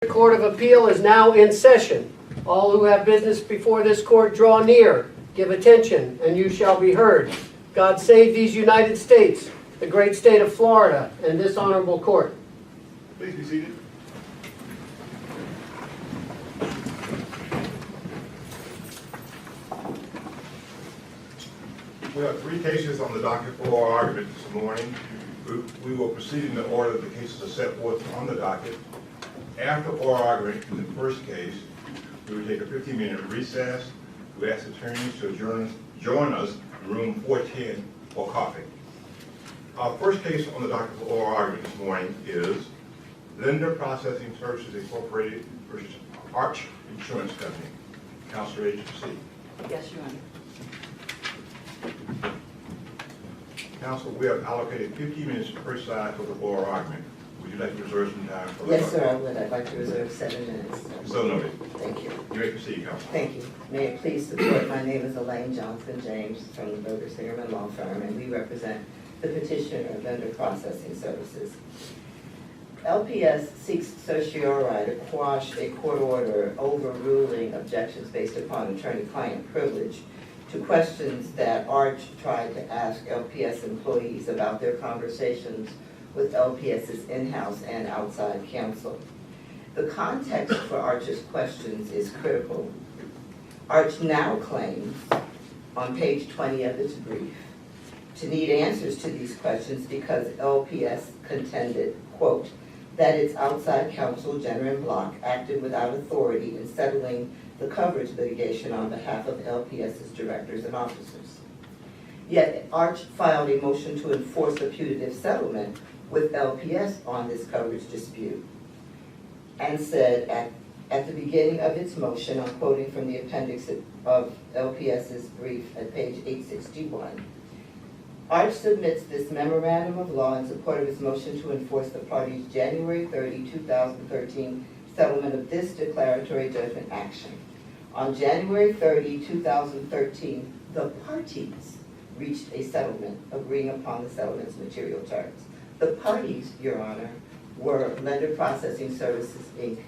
The Court of Appeal is now in session. All who have business before this court draw near, give attention, and you shall be heard. God save these United States, the great state of Florida, and this honorable court. Please be seated. We have 3 cases on the docket for oral argument this morning. We will proceed in the order that the cases are set forth on the docket. After oral argument in the first case, we will take a 15-minute recess. We ask attorneys to join us in room 410 for coffee. Our first case on the docket for oral argument this morning is Lender Processing Services Incorporated versus Arch Insurance Company. Counselor, ready to proceed? Yes, Your Honor. Counsel, we have allocated 15 minutes per side for the oral argument. Would you like to reserve some time for Yes, sir, I would. I'd like to reserve 7 minutes. So noted. Thank you. You may proceed, Counsel. Thank you. May it please the court, my name is Elaine Johnson James from the Berger Singerman Law Firm, and we represent the petitioner of Lender Processing Services. LPS seeks certiorari to quash a court order overruling objections based upon attorney-client privilege to questions that Arch tried to ask LPS employees about their conversations with LPS's in-house and outside counsel. The context for Arch's questions is critical. Arch now claims, on page 20 of its brief, to need answers to these questions because LPS contended, quote, that its outside counsel, Jenner & Block, acted without authority in settling the coverage litigation on behalf of LPS's directors and officers. Yet Arch filed a motion to enforce a putative settlement with LPS on this coverage dispute and said at the beginning of its motion, I'm quoting from the appendix of LPS's brief at page 861, Arch submits this memorandum of law in support of its motion to enforce the party's January 30, 2013 settlement of this declaratory judgment action. On January 30, 2013, the parties reached a settlement agreeing upon the settlement's material terms. The parties, Your Honor, were Lender Processing Services, Inc.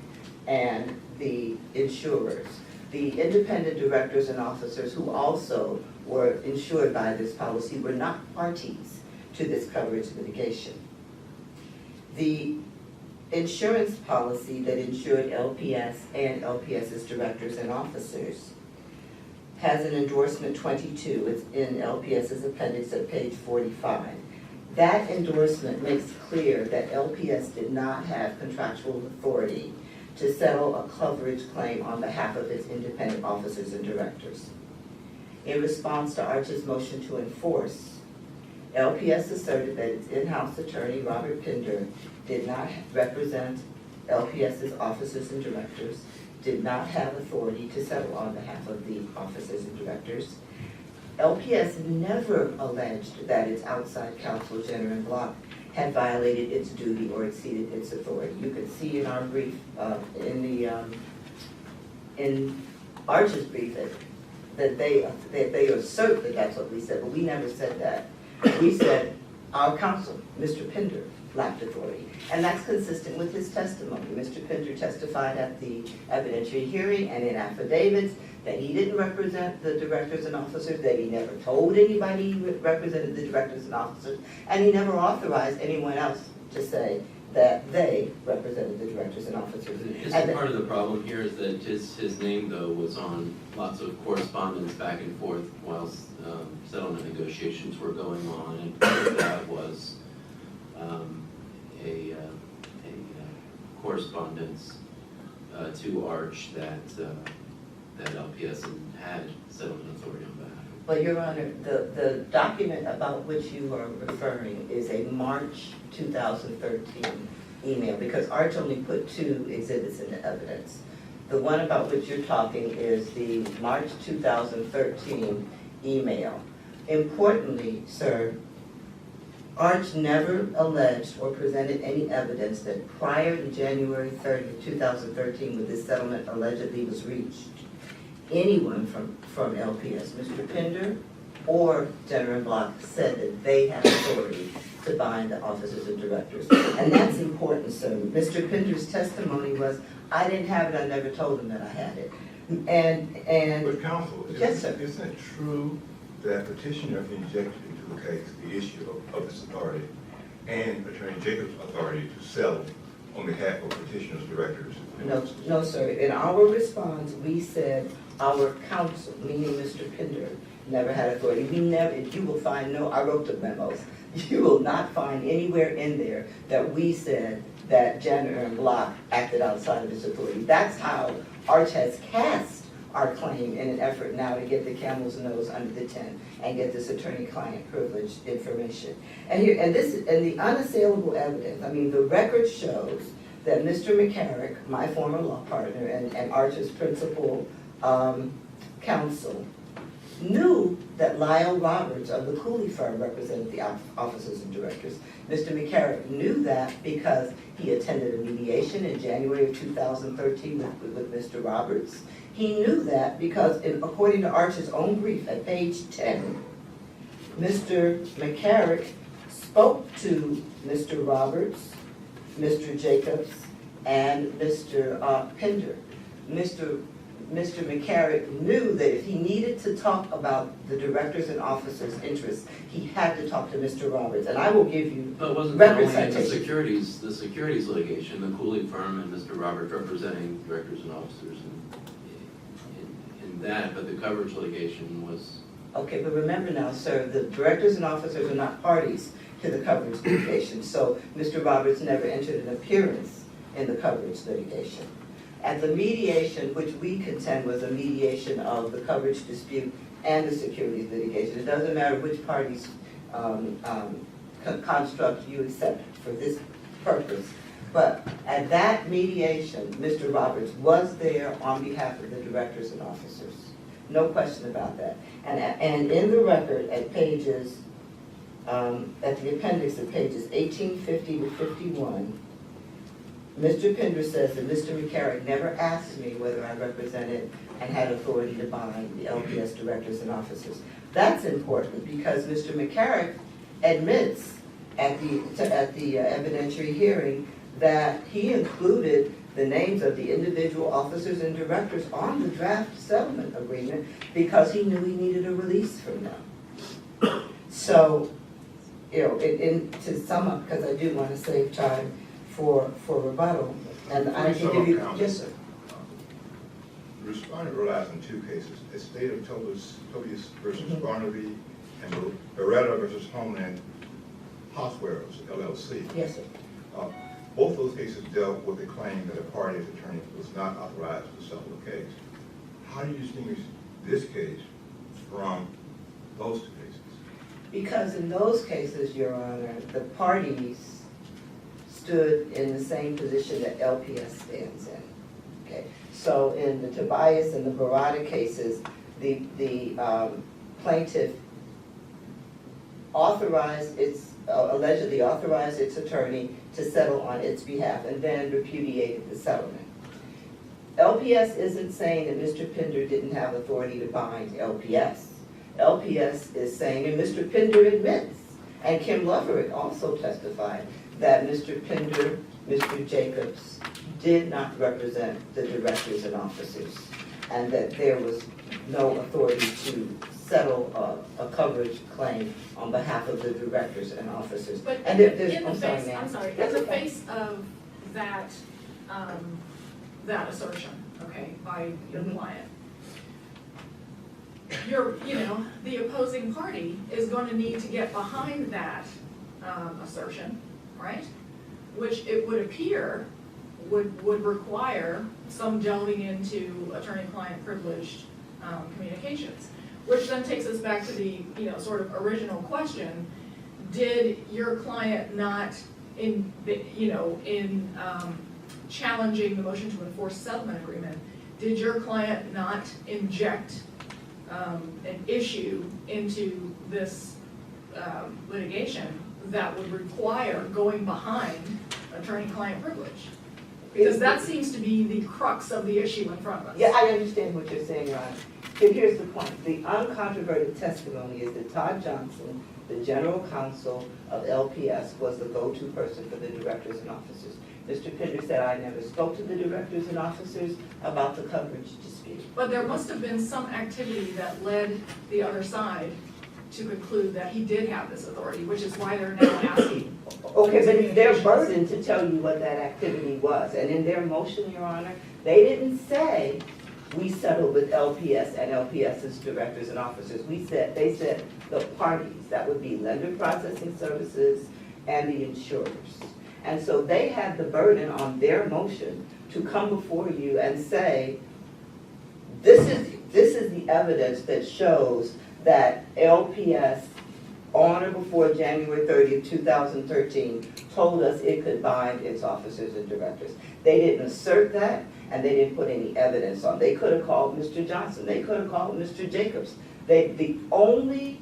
and the insurers. The independent directors and officers who also were insured by this policy were not parties to this coverage litigation. The insurance policy that insured LPS and LPS's directors and officers has an endorsement 22. It's in LPS's appendix at page 45. That endorsement makes clear that LPS did not have contractual authority to settle a coverage claim on behalf of its independent officers and directors. In response to Arch's motion to enforce, LPS asserted that its in-house attorney, Robert Pinder, did not represent LPS's officers and directors, did not have authority to settle on behalf of the officers and directors. LPS never alleged that its outside counsel, Jenner & Block, had violated its duty or exceeded its authority. You can see in our brief, in Arch's brief, that they assert that that's what we said, but we never said that. We said our counsel, Mr. Pinder, lacked authority, and that's consistent with his testimony. Mr. Pinder testified at the evidentiary hearing and in affidavits that he didn't represent the directors and officers, that he never told anybody he represented the directors and officers, and he never authorized anyone else to say that they represented the directors and officers. Isn't part of the problem here is that his name, though, was on lots of correspondence back and forth whilst settlement negotiations were going on, and part of that was a correspondence to Arch that LPS had settlement authority on behalf of. But Your Honor, the document about which you are referring is a March 2013 email, because Arch only put 2 exhibits in the evidence. The one about which you're talking is the March 2013 email. Importantly, sir, Arch never alleged or presented any evidence that prior to January 30, 2013, when this settlement allegedly was reached, anyone from LPS, Mr. Pinder or Jenner & Block, said that they had authority to bind the officers and directors. And that's important, sir. Mr. Pender's testimony was, I didn't have it, I never told him that I had it. And But counsel, Yes, sir. isn't it true that petitioner injected into the case the issue of this authority and Attorney Jacobs' authority to settle on behalf of petitioner's directors? No, sir. In our response, we said our counsel, meaning Mr. Pender, never had authority. We never, you will find I wrote the memos. You will not find anywhere in there that we said that Jenner and Block acted outside of his authority. That's how Arch has cast our claim in an effort now to get the camel's nose under the tent and get this attorney-client privilege information. And the unassailable evidence, I mean, the record shows that Mr. McCarrick, my former law partner and Arch's principal counsel, knew that Lyle Roberts of the Cooley firm represented the officers and directors. Mr. McCarrick knew that because he attended a mediation in January of 2013 with Mr. Roberts. He knew that because, according to Arch's own brief at page 10, Mr. McCarrick spoke to Mr. Roberts, Mr. Jacobs, and Mr. Pender. Mr. McCarrick knew that if he needed to talk about the directors and officers' interests, he had to talk to Mr. Roberts, and I will give you But wasn't that record only in citations. the securities litigation, the Cooley firm and Mr. Roberts representing directors and officers in that, but the coverage litigation was. Okay, but remember now, sir, the directors and officers are not parties to the coverage litigation, so Mr. Roberts never entered an appearance in the coverage litigation. At the mediation, which we contend was a mediation of the coverage dispute and the securities litigation, it doesn't matter which party's construct you accept for this purpose, but at that mediation, Mr. Roberts was there on behalf of the directors and officers. No question about that. And in the record at pages, at the appendix at pages 1850 to 51, Mr. Pender says that Mr. McCarrick never asked me whether I represented and had authority to bind the LPS directors and officers. That's important because Mr. McCarrick admits at the evidentiary hearing that he included the names of the individual officers and directors on the draft settlement agreement because he knew he needed a release from them. So, you know, to sum up, because I do want to save time for rebuttal, and I can give you, yes, sir. The respondent relies on two cases, the state of Tobias versus Barnaby and Beretta versus Homeland Hospitals, LLC. Yes, sir. Both those cases dealt with the claim that a party's attorney was not authorized to settle the case. How do you distinguish this case from those two cases? Because in those cases, Your Honor, the parties stood in the same position that LPS stands in. Okay, so in the Tobias and the Beretta cases, the plaintiff allegedly authorized its attorney to settle on its behalf and then repudiated the settlement. LPS isn't saying that Mr. Pender didn't have authority to bind LPS. LPS is saying, and Mr. Pender admits, and Kim Loverick also testified, that Mr. Pender, Mr. Jacobs did not represent the directors and officers, and that there was no authority to settle a coverage claim on behalf of the directors and officers. But And in there's, the I'm sorry, face, ma'am. I'm sorry, in That's the okay. face of that, that assertion, okay, by your Mhm. client, the opposing party is going to need to get behind that assertion, right? Which it would appear would require some delving into attorney-client privileged communications. Which then takes us back to the, sort of original question, did your client not, in challenging the motion to enforce settlement agreement, did your client not inject an issue into this litigation that would require going behind attorney-client privilege? Because that seems to be the crux of the issue in front of us. Yeah, I understand what you're saying, Ron. Here's the point. The uncontroverted testimony is that Todd Johnson, the general counsel of LPS, was the go-to person for the directors and officers. Mr. Pinder said, I never spoke to the directors and officers about the coverage dispute. But there must have been some activity that led the other side to conclude that he did have this authority, which is why they're now asking. Okay, but it's their burden to tell you what that activity was. And in their motion, Your Honor, they didn't say, we settled with LPS and LPS's directors and officers. They said the parties, that would be lender processing services and the insurers. And so they had the burden on their motion to come before you and say, this is the evidence that shows that LPS on or before January 30th, 2013, told us it could bind its officers and directors. They didn't assert that, and they didn't put any evidence on. They could have called Mr. Johnson. They could have called Mr. Jacobs. The only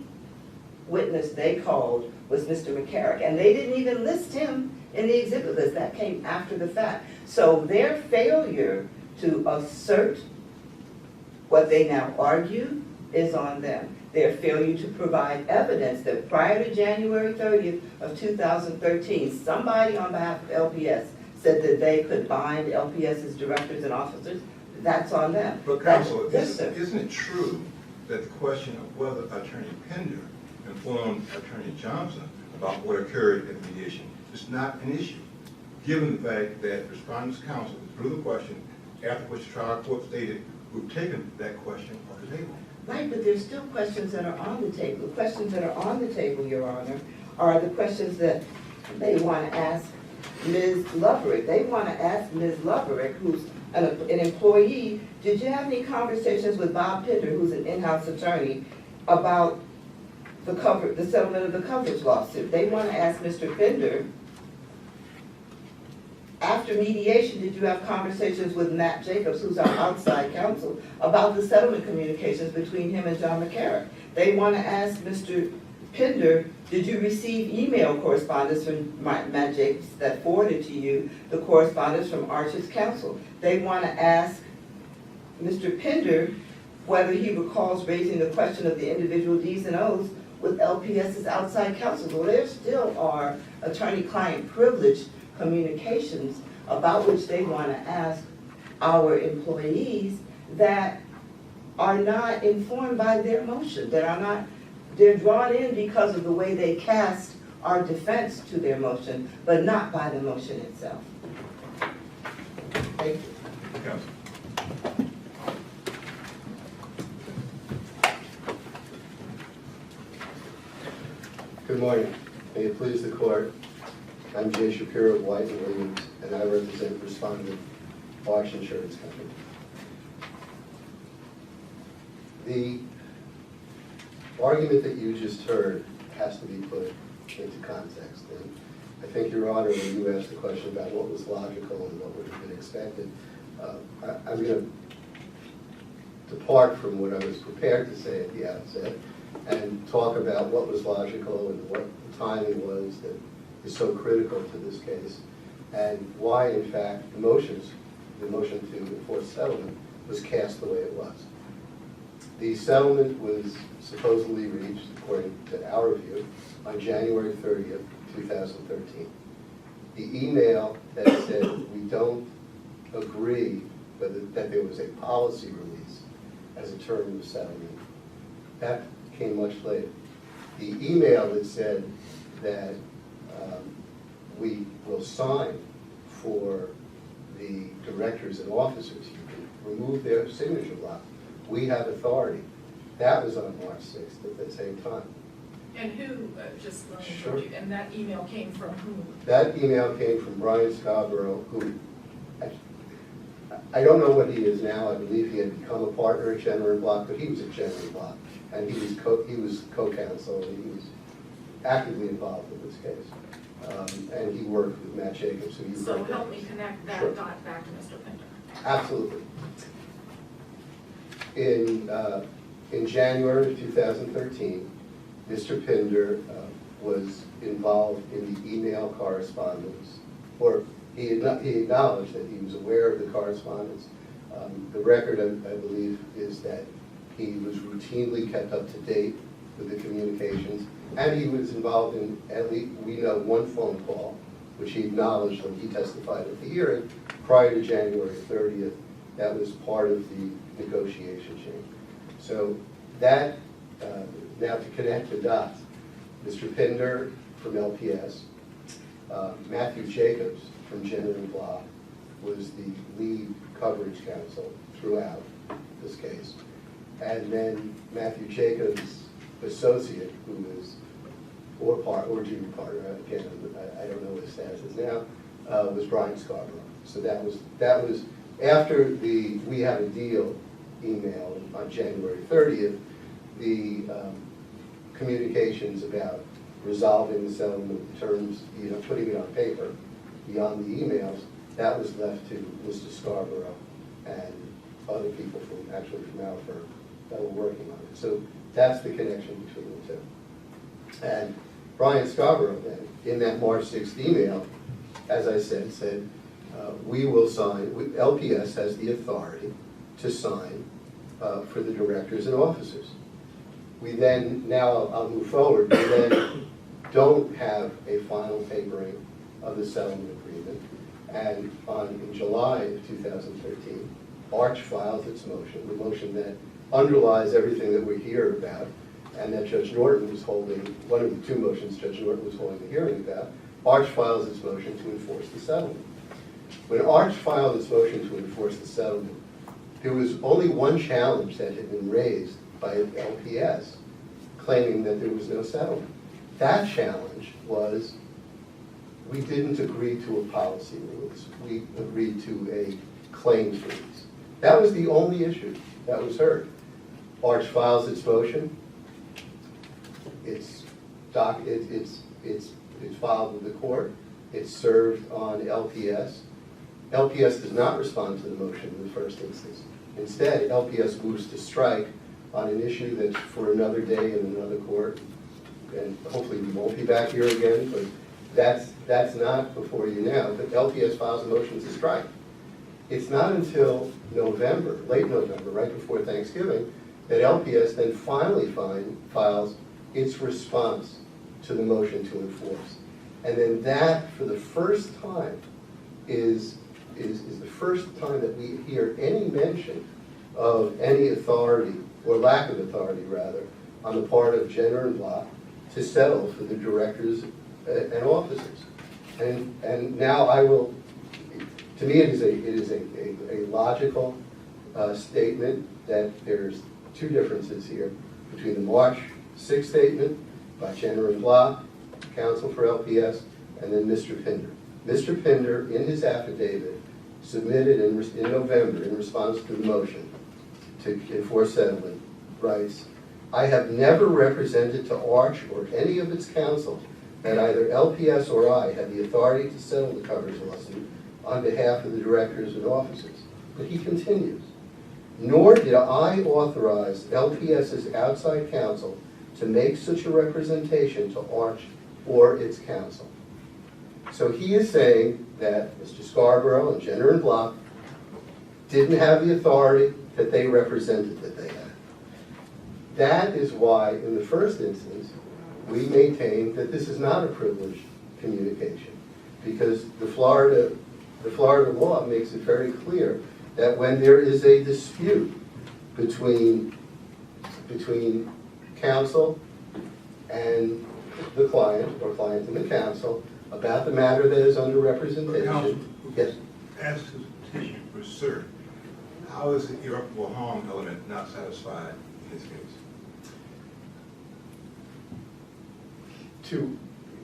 witness they called was Mr. McCarrick, and they didn't even list him in the exhibit list. That came after the fact. So their failure to assert what they now argue is on them. Their failure to provide evidence that prior to January 30th of 2013, somebody on behalf of LPS said that they could bind LPS's directors and officers, that's on them. But counsel, Yes, sir. isn't it true that the question of whether Attorney Pender informed Attorney Johnson about what occurred at the mediation is not an issue, given the fact that respondents' counsel withdrew the question, after which the trial court stated, we've taken that question off the table. Right, but there's still questions that are on the table. The questions that are on the table, Your Honor, are the questions that they want to ask Ms. Loverick. They want to ask Ms. Loverick, who's an employee, did you have any conversations with Bob Pender, who's an in-house attorney, about the settlement of the coverage lawsuit? They want to ask Mr. Pender, after mediation, did you have conversations with Matt Jacobs, who's our outside counsel, about the settlement communications between him and John McCarrick? They want to ask Mr. Pender, did you receive email correspondence from Matt Jacobs that forwarded to you the correspondence from Archer's counsel? They want to ask Mr. Pender whether he recalls raising the question of the individual Ds and Os with LPS's outside counsel. Well, there still are attorney-client privileged communications about which they want to ask our employees that are not informed by their motion, that are not, they're drawn in because of the way they cast our defense to their motion, but not by the motion itself. Thank you. Counsel. Good morning. May it please the court. I'm Jay Shapiro of White & Williams, and I represent respondent Marsh Insurance Company. The argument that you just heard has to be put into context. And I think, Your Honor, when you asked the question about what was logical and what would have been expected, I'm going to depart from what I was prepared to say at the outset and talk about what was logical and what the timing was that is so critical to this case, and why, in fact, the motion to enforce settlement was cast the way it was. The settlement was supposedly reached, according to our view, on January 30th, 2013. The email that said we don't agree that there was a policy release as a term of the settlement, that came much later. The email that said that we will sign for the directors and officers, you can remove their signature block. We have authority. That was on March 6th at the same time. And who, just let me Sure. interrupt you, and that email came from whom? That email came from Brian Scarborough, who, I don't know what he is now. I believe he had become a partner at Jenner and Block, but he was at Jenner and Block, and he was co-counsel, and he was actively involved in this case. And he worked with Matt Jacobs, who you So heard. help me connect that Sure. dot back to Mr. Pender. Absolutely. In January of 2013, Mr. Pender was involved in the email correspondence, or he acknowledged that he was aware of the correspondence. The record, I believe, is that He was routinely kept up to date with the communications, and he was involved in, at least, we know, one phone call, which he acknowledged when he testified at the hearing prior to January 30th. That was part of the negotiation chain. So that, now to connect the dots, Mr. Pinder from LPS, Matthew Jacobs from Jenner and Block was the lead coverage counsel throughout this case. And then Matthew Jacobs' associate, who is, or junior partner, again, I don't know what his status is now, was Brian Scarborough. So that was after the "we have a deal" email on January 30th, the communications about resolving the settlement terms, putting it on paper, beyond the emails, that was left to Mr. Scarborough and other people from our firm that were working on it. So that's the connection between the two. And Brian Scarborough then, in that March 6th email, as I said, we will sign, LPS has the authority to sign for the directors and officers. We then, now I'll move forward, we then don't have a final papering of the settlement agreement. And in July of 2013, Arch files its motion, the motion that underlies everything that we hear about, and that Judge Norton was holding, one of the two motions Judge Norton was holding a hearing about. Arch files its motion to enforce the settlement. When Arch filed its motion to enforce the settlement, there was only one challenge that had been raised by LPS, claiming that there was no settlement. That challenge was, we didn't agree to a policy release. We agreed to a claim freeze. That was the only issue that was heard. Arch files its motion. It's filed with the court. It's served on LPS. LPS does not respond to the motion in the first instance. Instead, LPS moves to strike on an issue that's for another day in another court. And hopefully we won't be back here again, but that's not before you now. But LPS files a motion to strike. It's not until November, late November, right before Thanksgiving, that LPS then finally files its response to the motion to enforce. And then that, for the first time, is the first time that we hear any mention of any authority, or lack of authority rather, on the part of Jenner and Block to settle for the directors and officers. And now I will, to me it is a logical statement that there's two differences here between the March 6th statement by Jenner and Block, counsel for LPS, and then Mr. Pinder. Mr. Pinder, in his affidavit, submitted in November in response to the motion to enforce settlement, writes, I have never represented to Arch or any of its counsel that either LPS or I had the authority to settle the coverage lawsuit on behalf of the directors and officers. But he continues, nor did I authorize LPS's outside counsel to make such a representation to Arch or its counsel. So he is saying that Mr. Scarborough and Jenner and Block didn't have the authority that they represented that they had. That is why, in the first instance, we maintain that this is not a privileged communication, because the Florida law makes it very clear that when there is a dispute between counsel and the client, or client and the counsel, about the matter that is under representation. Counsel, Yes. as to the petition for cert, how is the irreparable harm element not satisfied in this case?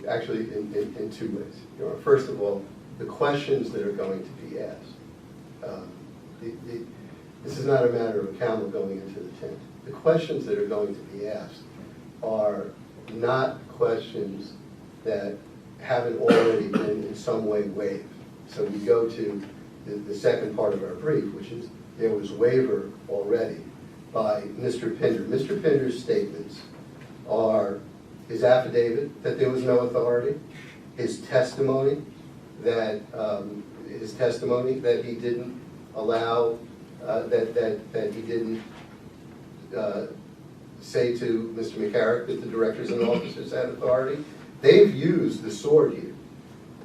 Actually, in two ways. First of all, the questions that are going to be asked. This is not a matter of a camel going into the tent. The questions that are going to be asked are not questions that haven't already been in some way waived. So we go to the second part of our brief, which is there was waiver already by Mr. Pinder. Mr. Pinder's statements are his affidavit that there was no authority, his testimony that he didn't allow, that he didn't say to Mr. McCarrick that the directors and officers have authority. They've used the sword here.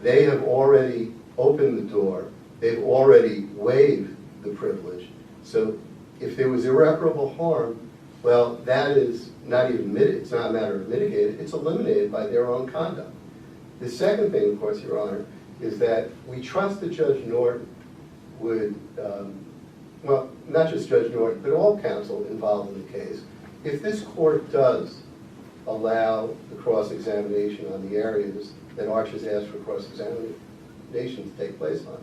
They have already opened the door. They've already waived the privilege. So if there was irreparable harm, well, that is not even it's not a matter of mitigated, it's eliminated by their own conduct. The second thing, of course, Your Honor, is that we trust that Judge Norton would, well, not just Judge Norton, but all counsel involved in the case, if this court does allow the cross-examination on the areas that Arch has asked for cross-examination to take place on,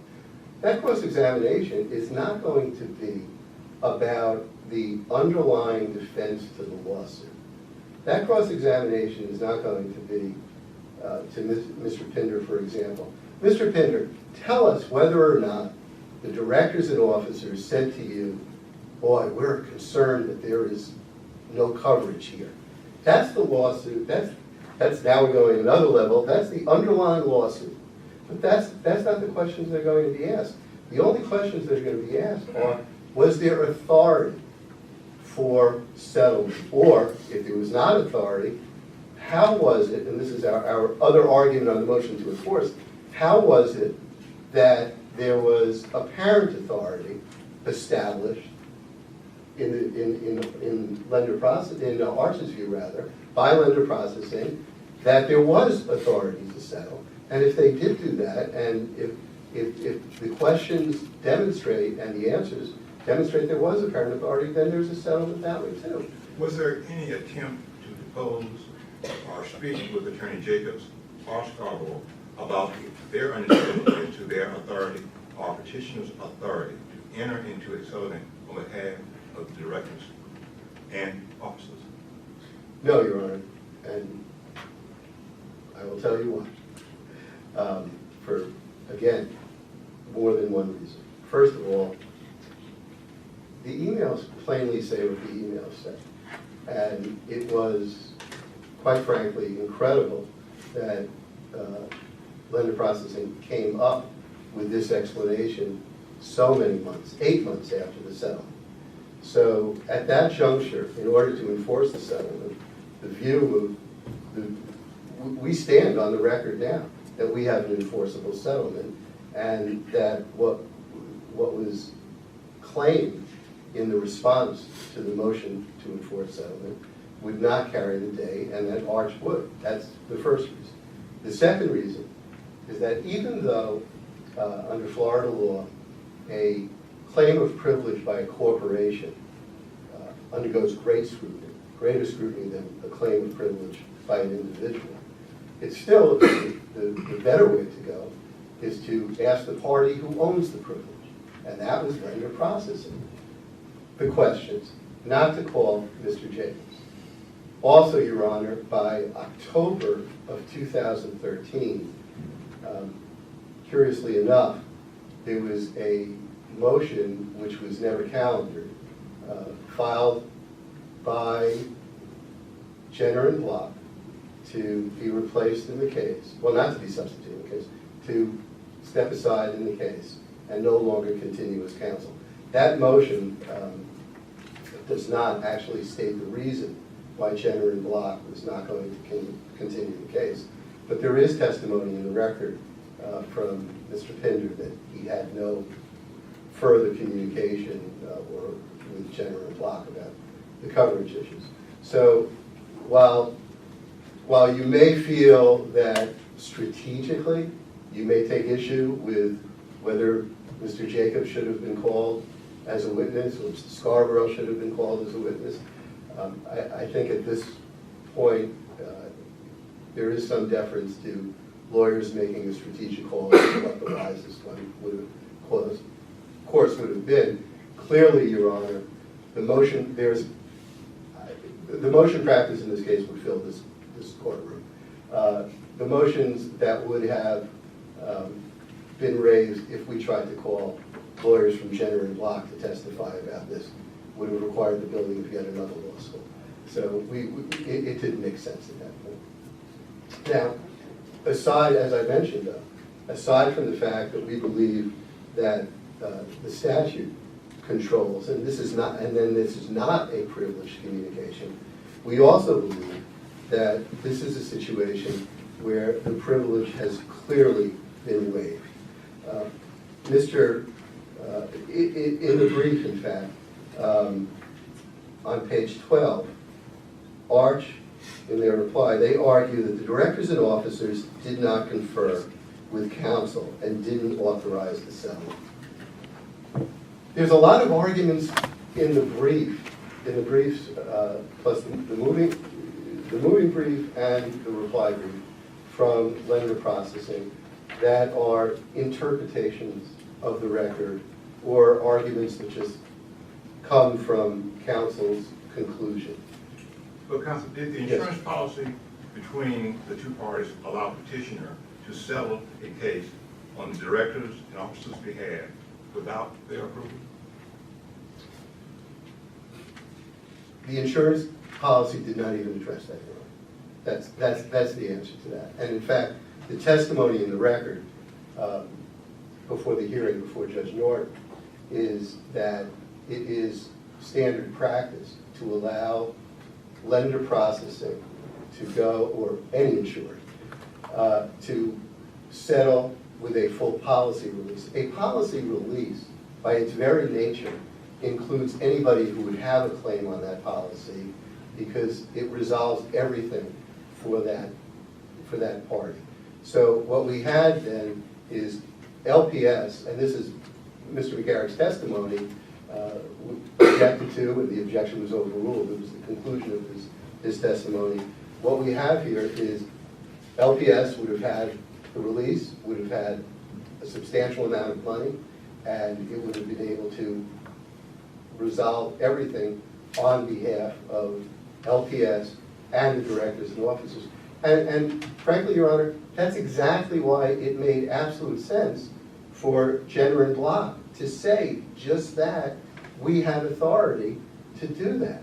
that cross-examination is not going to be about the underlying defense to the lawsuit. That cross-examination is not going to be to Mr. Pinder, for example. Mr. Pinder, tell us whether or not the directors and officers said to you, boy, we're concerned that there is no coverage here. That's the lawsuit. That's now we're going another level. That's the underlying lawsuit. But that's not the questions that are going to be asked. The only questions that are going to be asked are, was there authority for settlement? Or, if there was not authority, how was it, and this is our other argument on the motion to enforce, how was it that there was apparent authority established in lender process, in Arch's view rather, by lender processing, that there was authority to settle? And if they did do that, and if the questions demonstrate and the answers demonstrate there was apparent authority, then there's a settlement that way too. Was there any attempt to depose or speak with Attorney Jacobs or Scarborough about their understanding into their authority or petitioner's authority to enter into a settlement on behalf of the directors and officers? No, Your Honor, and I will tell you why. For, again, more than one reason. First of all, the emails plainly say what the emails say. And it was, quite frankly, incredible that lender processing came up with this explanation so many months, 8 months after the settlement. So at that juncture, in order to enforce the settlement, the view of, we stand on the record now that we have an enforceable settlement, and that what was claimed in the response to the motion to enforce settlement would not carry the day, and that Arch would. That's the first reason. The second reason is that even though, under Florida law, a claim of privilege by a corporation undergoes great scrutiny, greater scrutiny than a claim of privilege by an individual, it's still, the better way to go is to ask the party who owns the privilege, and that was lender processing the questions, not to call Mr. Jacobs. Also, Your Honor, by October of 2013, curiously enough, there was a motion which was never calendared, filed by Jenner and Block to be replaced in the case, well, not to be substituted in the case, to step aside in the case and no longer continue as counsel. That motion does not actually state the reason why Jenner and Block was not going to continue the case, but there is testimony in the record from Mr. Pinder that he had no further communication or with Jenner and Block about the coverage issues. So while you may feel that strategically you may take issue with whether Mr. Jacobs should have been called as a witness, or Mr. Scarborough should have been called as a witness, I think at this point there is some deference to lawyers making a strategic call as to what the wisest one course would have been. Clearly, Your Honor, the motion practice in this case would fill this courtroom. The motions that would have been raised if we tried to call lawyers from Jenner and Block to testify about this would have required the building of yet another law school. So it didn't make sense at that point. Now, aside, as I mentioned, aside from the fact that we believe that the statute controls, and this is not a privileged communication. We also believe that this is a situation where the privilege has clearly been waived. In the brief, in fact, on page 12, Arch, in their reply, they argue that the directors and officers did not confer with counsel and didn't authorize the settlement. There's a lot of arguments in the briefs, plus the moving brief and the reply brief from lender processing that are interpretations of the record or arguments that just come from counsel's conclusion. But counsel, did the insurance policy between the two parties allow petitioner to settle a case on the directors and officers' behalf without their approval? The insurance policy did not even address that, Your Honor. That's the answer to that. And in fact, the testimony in the record before the hearing before Judge Norton is that it is standard practice to allow lender processing to go, or any insured, to settle with a full policy release. A policy release, by its very nature, includes anybody who would have a claim on that policy because it resolves everything for that party. So what we had then is LPS, and this is Mr. McGarrick's testimony, objected to, and the objection was overruled. It was the conclusion of his testimony. What we have here is LPS would have had the release, would have had a substantial amount of money, and it would have been able to resolve everything on behalf of LPS and the directors and officers. And frankly, Your Honor, that's exactly why it made absolute sense for Jenner and Block to say just that we have authority to do that.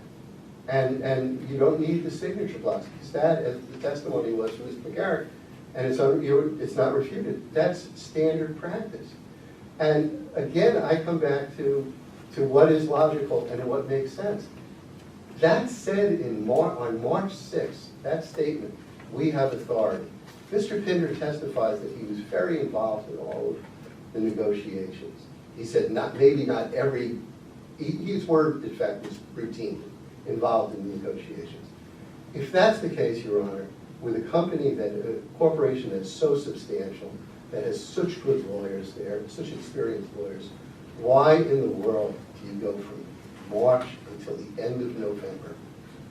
And you don't need the signature blocks, because that, as the testimony was from Mr. McGarrick, and it's not refuted, that's standard practice. And again, I come back to what is logical and what makes sense. That said on March 6th, that statement, we have authority. Mr. Pinder testifies that he was very involved in all of the negotiations. He said maybe not every, his word, in fact, was routine, involved in the negotiations. If that's the case, Your Honor, with a corporation that's so substantial, that has such good lawyers there, such experienced lawyers, why in the world do you go from March until the end of November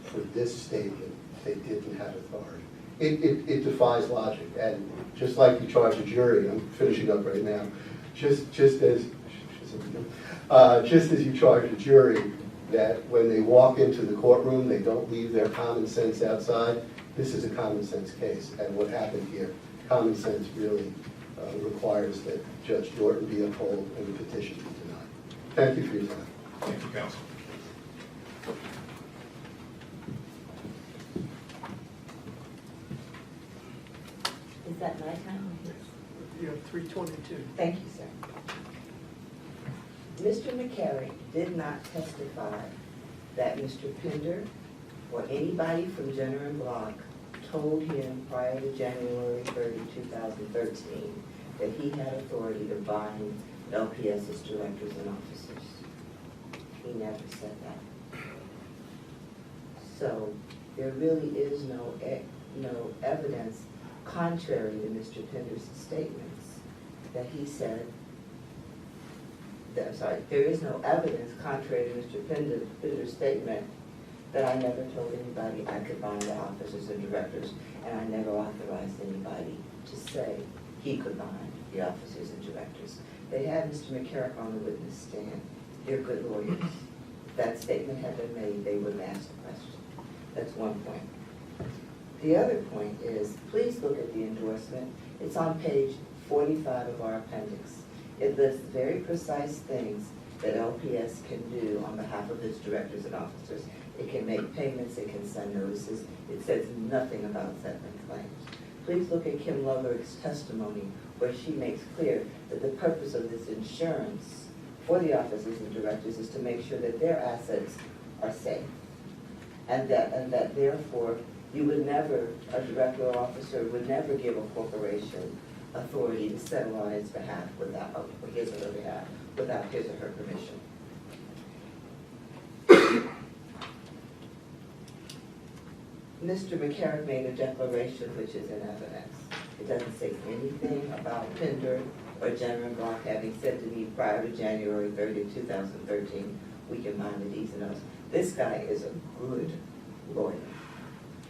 for this statement they didn't have authority? It defies logic. And just like you charge a jury, and I'm finishing up right now, just as you charge a jury that when they walk into the courtroom, they don't leave their common sense outside, this is a common sense case. And what happened here, common sense really requires that Judge Norton be upheld and the petition be denied. Thank you for your time. Thank you, counsel. Is that my time? You have 3:22. Thank you, sir. Mr. McCarrick did not testify that Mr. Pinder or anybody from Jenner and Block told him prior to January 30, 2013, that he had authority to bind LPS's directors and officers. He never said that. So there really is no evidence contrary to Mr. Pinder's statements that he said, there is no evidence contrary to Mr. Pinder's statement that I never told anybody I could bind the officers and directors, and I never authorized anybody to say he could bind the officers and directors. They had Mr. McCarrick on the witness stand. They're good lawyers. If that statement had been made, they would have asked the question. That's one point. The other point is, please look at the endorsement. It's on page 45 of our appendix. It lists very precise things that LPS can do on behalf of its directors and officers. It can make payments, it can send notices. It says nothing about settlement claims. Please look at Kim Loveberg's testimony, where she makes clear that the purpose of this insurance for the officers and directors is to make sure that their assets are safe. And that therefore, you would never, a director or officer would never give a corporation authority to settle on its behalf without, or his or her behalf, without his or her permission. Mr. McCarrick made a declaration which is in evidence. It doesn't say anything about Pender or General Block having said to me prior to January 30th, 2013, we can bind the D's and O's. This guy is a good lawyer.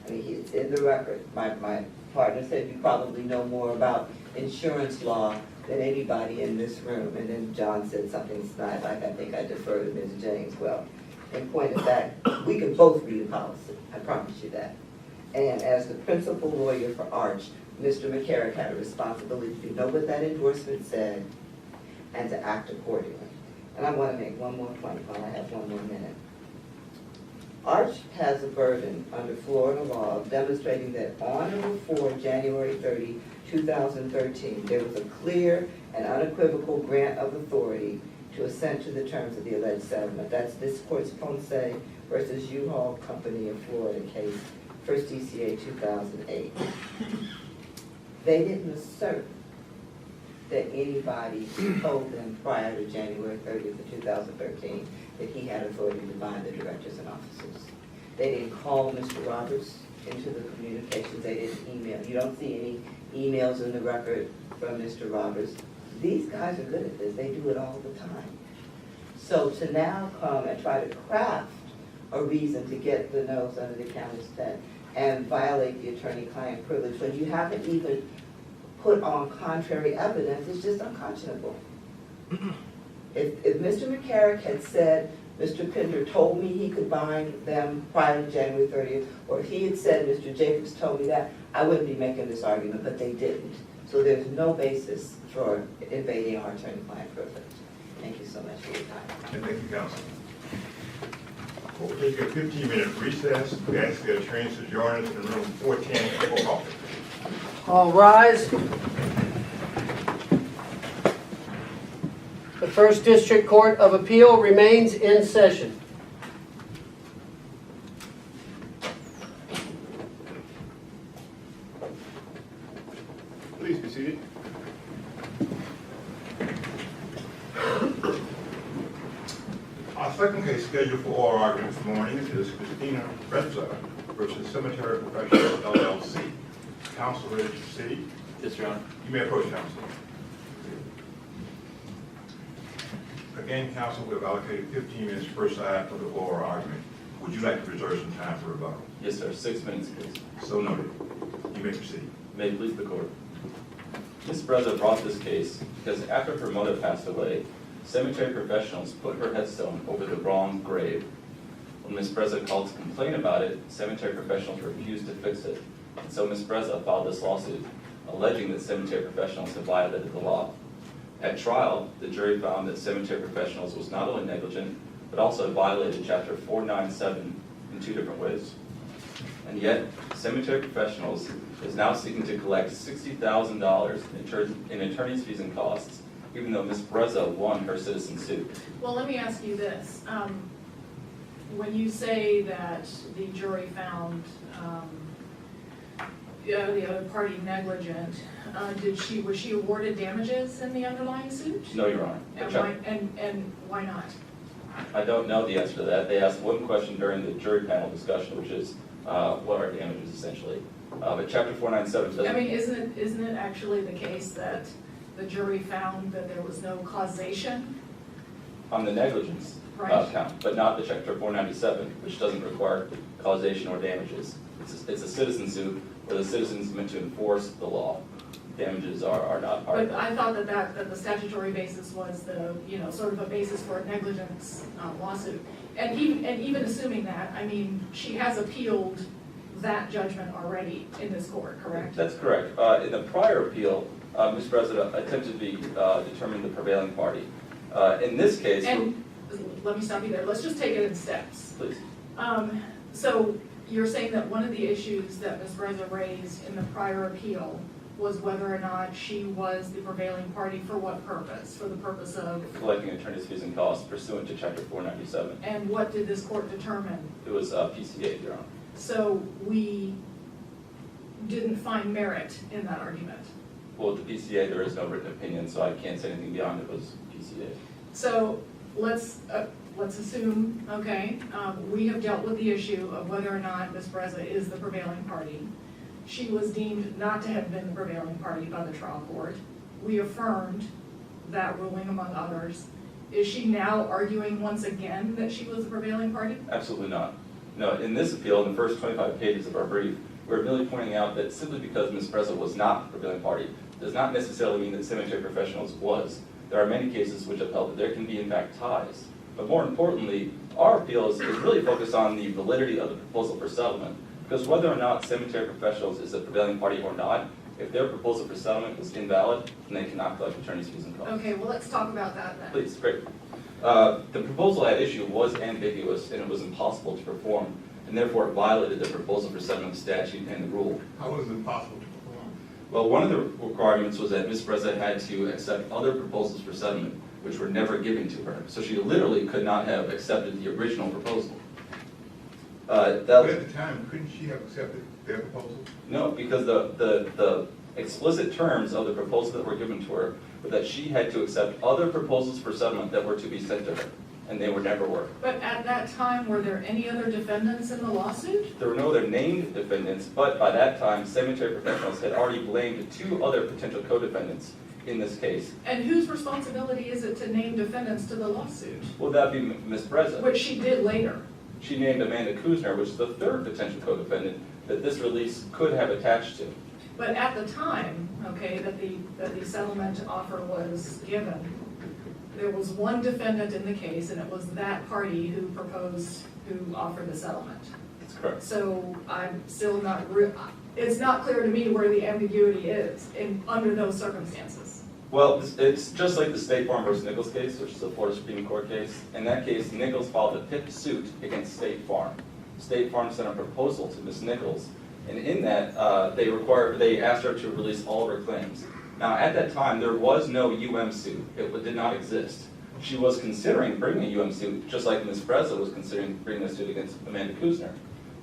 I mean, it's in the record. My partner said you probably know more about insurance law than anybody in this room. And then John said something snide, like I think I defer to Ms. James. Well, in point of fact, we can both read a policy. I promise you that. And as the principal lawyer for Arch, Mr. McCarrick had a responsibility to know what that endorsement said and to act accordingly. And I want to make one more point while I have one more minute. Arch has a burden under Florida law of demonstrating that on or before January 30, 2013, there was a clear and unequivocal grant of authority to assent to the terms of the alleged settlement. That's this court's Ponce versus U-Haul Company of Florida case, 1st DCA 2008. They didn't assert that anybody told them prior to January 30th of 2013 that he had authority to bind the directors and officers. They didn't call Mr. Roberts into the communications. They didn't email. You don't see any emails in the record from Mr. Roberts. These guys are good at this. They do it all the time. So to now come and try to craft a reason to get the nose under the counter's tent and violate the attorney-client privilege when you haven't even put on contrary evidence is just unconscionable. If Mr. McCarrick had said, Mr. Pender told me he could bind them prior to January 30th, or if he had said, Mr. Jacobs told me that, I wouldn't be making this argument, but they didn't. So there's no basis for invading our attorney-client privilege. Thank you so much for your time. And thank you, counsel. We'll take a 15-minute recess. We ask the attorneys to join us in room 410 for coffee. All rise. The First District Court of Appeal remains in session. Please be seated. Our second case scheduled for oral argument this morning is Christina Reza versus Cemetery Professionals LLC. Counsel ready to proceed? Yes, Your Honor. You may approach, counsel. Again, counsel, we've allocated 15 minutes per side for the oral argument. Would you like to reserve some time for rebuttal? Yes, sir. 6 minutes, please. So noted. You may proceed. May it please the court. Ms. Breza brought this case because after her mother passed away, cemetery professionals put her headstone over the wrong grave. When Ms. Breza called to complain about it, cemetery professionals refused to fix it. And so Ms. Breza filed this lawsuit, alleging that cemetery professionals had violated the law. At trial, the jury found that cemetery professionals was not only negligent, but also violated Chapter 497 in 2 different ways. And yet, cemetery professionals is now seeking to collect $60,000 in attorney's fees and costs, even though Ms. Breza won her citizen suit. Well, let me ask you this. When you say that the jury found the other party negligent, was she awarded damages in the underlying suit? No, Your Honor. And why not? I don't know the answer to that. They asked one question during the jury panel discussion, which is, what are damages essentially? But Chapter 497 doesn't. I mean, isn't it actually the case that the jury found that there was no causation? On the negligence count, but not the Chapter 497, which doesn't require causation or damages. It's a citizen suit where the citizen's meant to enforce the law. Damages are not part of But it. I thought that the statutory basis was the, sort of a basis for a negligence lawsuit. And even assuming that, I mean, she has appealed that judgment already in this court, correct? That's correct. In the prior appeal, Ms. President attempted to determine the prevailing party. In this case, And let me stop you there. Let's just take it in steps. please. So you're saying that one of the issues that Ms. Breza raised in the prior appeal was whether or not she was the prevailing party for what purpose? For the purpose of, Collecting attorney's fees and costs pursuant to Chapter 497. and what did this court determine? It was PCA, Your Honor. So we didn't find merit in that argument. Well, with the PCA, there is no written opinion, so I can't say anything beyond it was PCA. So let's assume, okay, we have dealt with the issue of whether or not Ms. Breza is the prevailing party. She was deemed not to have been the prevailing party by the trial court. We affirmed that ruling among others. Is she now arguing once again that she was the prevailing party? Absolutely not. No, in this appeal, in the first 25 pages of our brief, we're merely pointing out that simply because Ms. Breza was not the prevailing party does not necessarily mean that Cemetery Professionals was. There are many cases which have held that there can be, in fact, ties. But more importantly, our appeal is really focused on the validity of the proposal for settlement. Because whether or not Cemetery Professionals is the prevailing party or not, if their proposal for settlement is invalid, then they cannot collect attorney's fees and costs. Okay, well, let's talk about that then. Please, great. The proposal at issue was ambiguous and it was impossible to perform, and therefore it violated the proposal for settlement statute and the rule. How was it impossible to perform? Well, one of the requirements was that Ms. Breza had to accept other proposals for settlement, which were never given to her. So she literally could not have accepted the original proposal. But at the time, couldn't she have accepted their proposal? No, because the explicit terms of the proposal that were given to her were that she had to accept other proposals for settlement that were to be sent to her, and they were never were. But at that time, were there any other defendants in the lawsuit? There were no other named defendants, but by that time, Cemetery Professionals had already blamed 2 other potential co-defendants in this case. And whose responsibility is it to name defendants to the lawsuit? Would that be Ms. Breza? Which she did later. She named Amanda Kuzner, which is the 3rd potential co-defendant that this release could have attached to. But at the time, okay, that the settlement offer was given, there was one defendant in the case, and it was that party who offered the settlement. That's correct. So I'm still not, it's not clear to me where the ambiguity is under those circumstances. Well, it's just like the State Farm versus Nichols case, which is a Florida Supreme Court case. In that case, Nichols filed a PIP suit against State Farm. State Farm sent a proposal to Ms. Nichols, and in that, they asked her to release all of her claims. Now, at that time, there was no UM suit. It did not exist. She was considering bringing a UM suit, just like Ms. Breza was considering bringing a suit against Amanda Kuzner.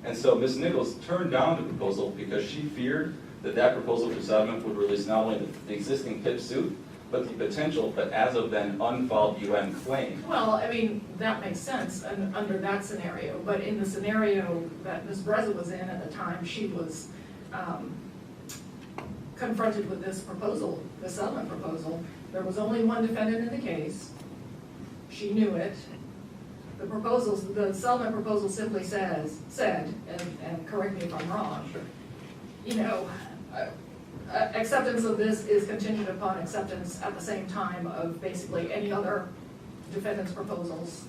And so Ms. Nichols turned down the proposal because she feared that proposal for settlement would release not only the existing PIP suit, but the potential, but as of then, unfiled UN claim. Well, I mean, that makes sense under that scenario, but in the scenario that Ms. Breza was in at the time, she was confronted with this proposal, the settlement proposal. There was only one defendant in the case. She knew it. The settlement proposal simply said, and correct me if I'm wrong, Sure. you know, acceptance of this is contingent upon acceptance at the same time of basically any other defendant's proposals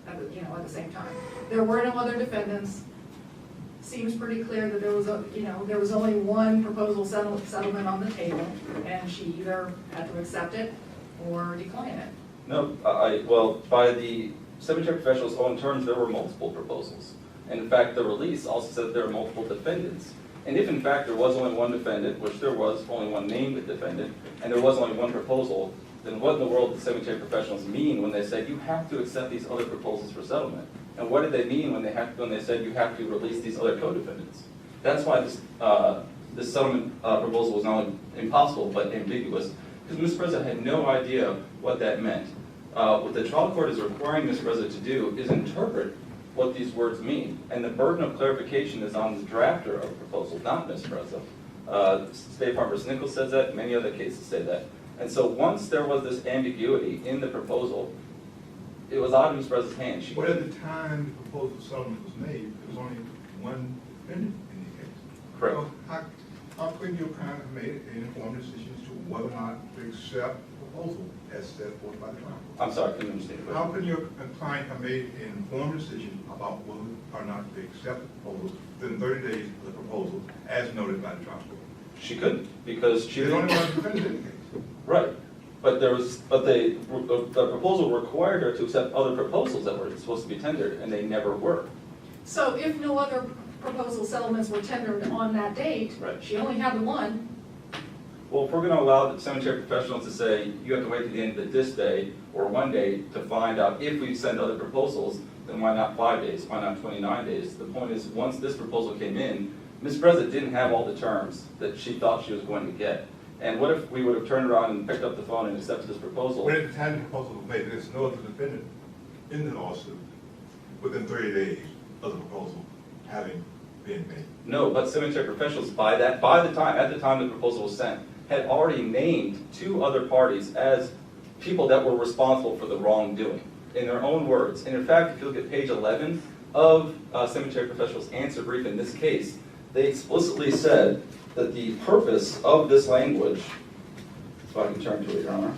at the same time. There were no other defendants. Seems pretty clear that there was only one proposal settlement on the table, and she either had to accept it or decline it. No, well, by the Cemetery Professionals' own terms, there were multiple proposals. And in fact, the release also said there were multiple defendants. And if in fact there was only one defendant, which there was only one named defendant, and there was only one proposal, then what in the world did Cemetery Professionals mean when they said you have to accept these other proposals for settlement? And what did they mean when they said you have to release these other co-defendants? That's why this settlement proposal was not only impossible but ambiguous, because Ms. Breza had no idea what that meant. What the trial court is requiring Ms. Breza to do is interpret what these words mean. And the burden of clarification is on the drafter of the proposal, not Ms. Breza. State Farm vs. Nichols says that, many other cases say that. And so once there was this ambiguity in the proposal, it was out of Ms. Breza's hands. But at the time the proposal settlement was made, there was only one defendant in the case. Correct. So how couldn't your client have made an informed decision as to whether or not to accept the proposal as set forth by the trial court? I'm sorry, I couldn't understand the How question. can your client have made an informed decision about whether or not to accept the proposal within 30 days of the proposal as noted by the trial court? She couldn't, because she There's didn't. only one defendant in the case. Right, but the proposal required her to accept other proposals that were supposed to be tendered, and they never were. So if no other proposal settlements were tendered on that date, Right. she only had the one, Well, if we're gonna allow the cemetery professionals to say, you have to wait to the end of this day or one day to find out if we send other proposals, then why not 5 days, why not 29 days? The point is, once this proposal came in, Ms. Breza didn't have all the terms that she thought she was going to get. And what if we would have turned around and picked up the phone and accepted this proposal? When at the time the proposal was made, there's no other defendant in the lawsuit within 30 days of the proposal having been made. No, but cemetery professionals, at the time the proposal was sent, had already named 2 other parties as people that were responsible for the wrongdoing, in their own words. And in fact, if you look at page 11 of cemetery professionals' answer brief in this case, they explicitly said that the purpose of this language, if I can turn to it, Your Honor,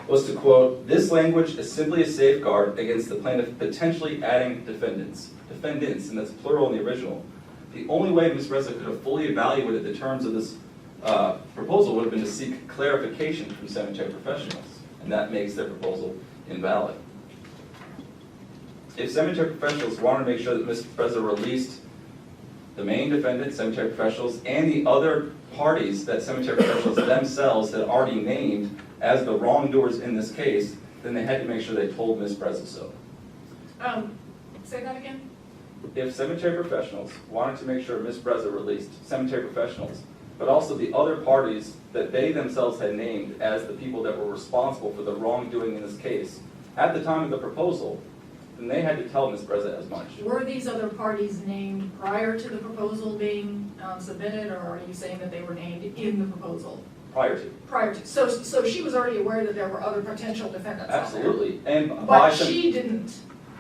was to quote, "This language is simply a safeguard against the plaintiff potentially adding defendants, and that's plural in the original. The only way Ms. Reza could have fully evaluated the terms of this proposal would have been to seek clarification from cemetery professionals, and that makes their proposal invalid. If cemetery professionals wanted to make sure that Ms. Reza released the main defendant, cemetery professionals, and the other parties that cemetery professionals themselves had already named as the wrongdoers in this case, then they had to make sure they told Ms. Breza so. Say that again? If cemetery professionals wanted to make sure Ms. Breza released cemetery professionals, but also the other parties that they themselves had named as the people that were responsible for the wrongdoing in this case, at the time of the proposal, then they had to tell Ms. Breza as much. Were these other parties named prior to the proposal being submitted, or are you saying that they were named in the proposal? Prior to. Prior to, so she was already aware that there were other potential defendants out there? Absolutely. And But she didn't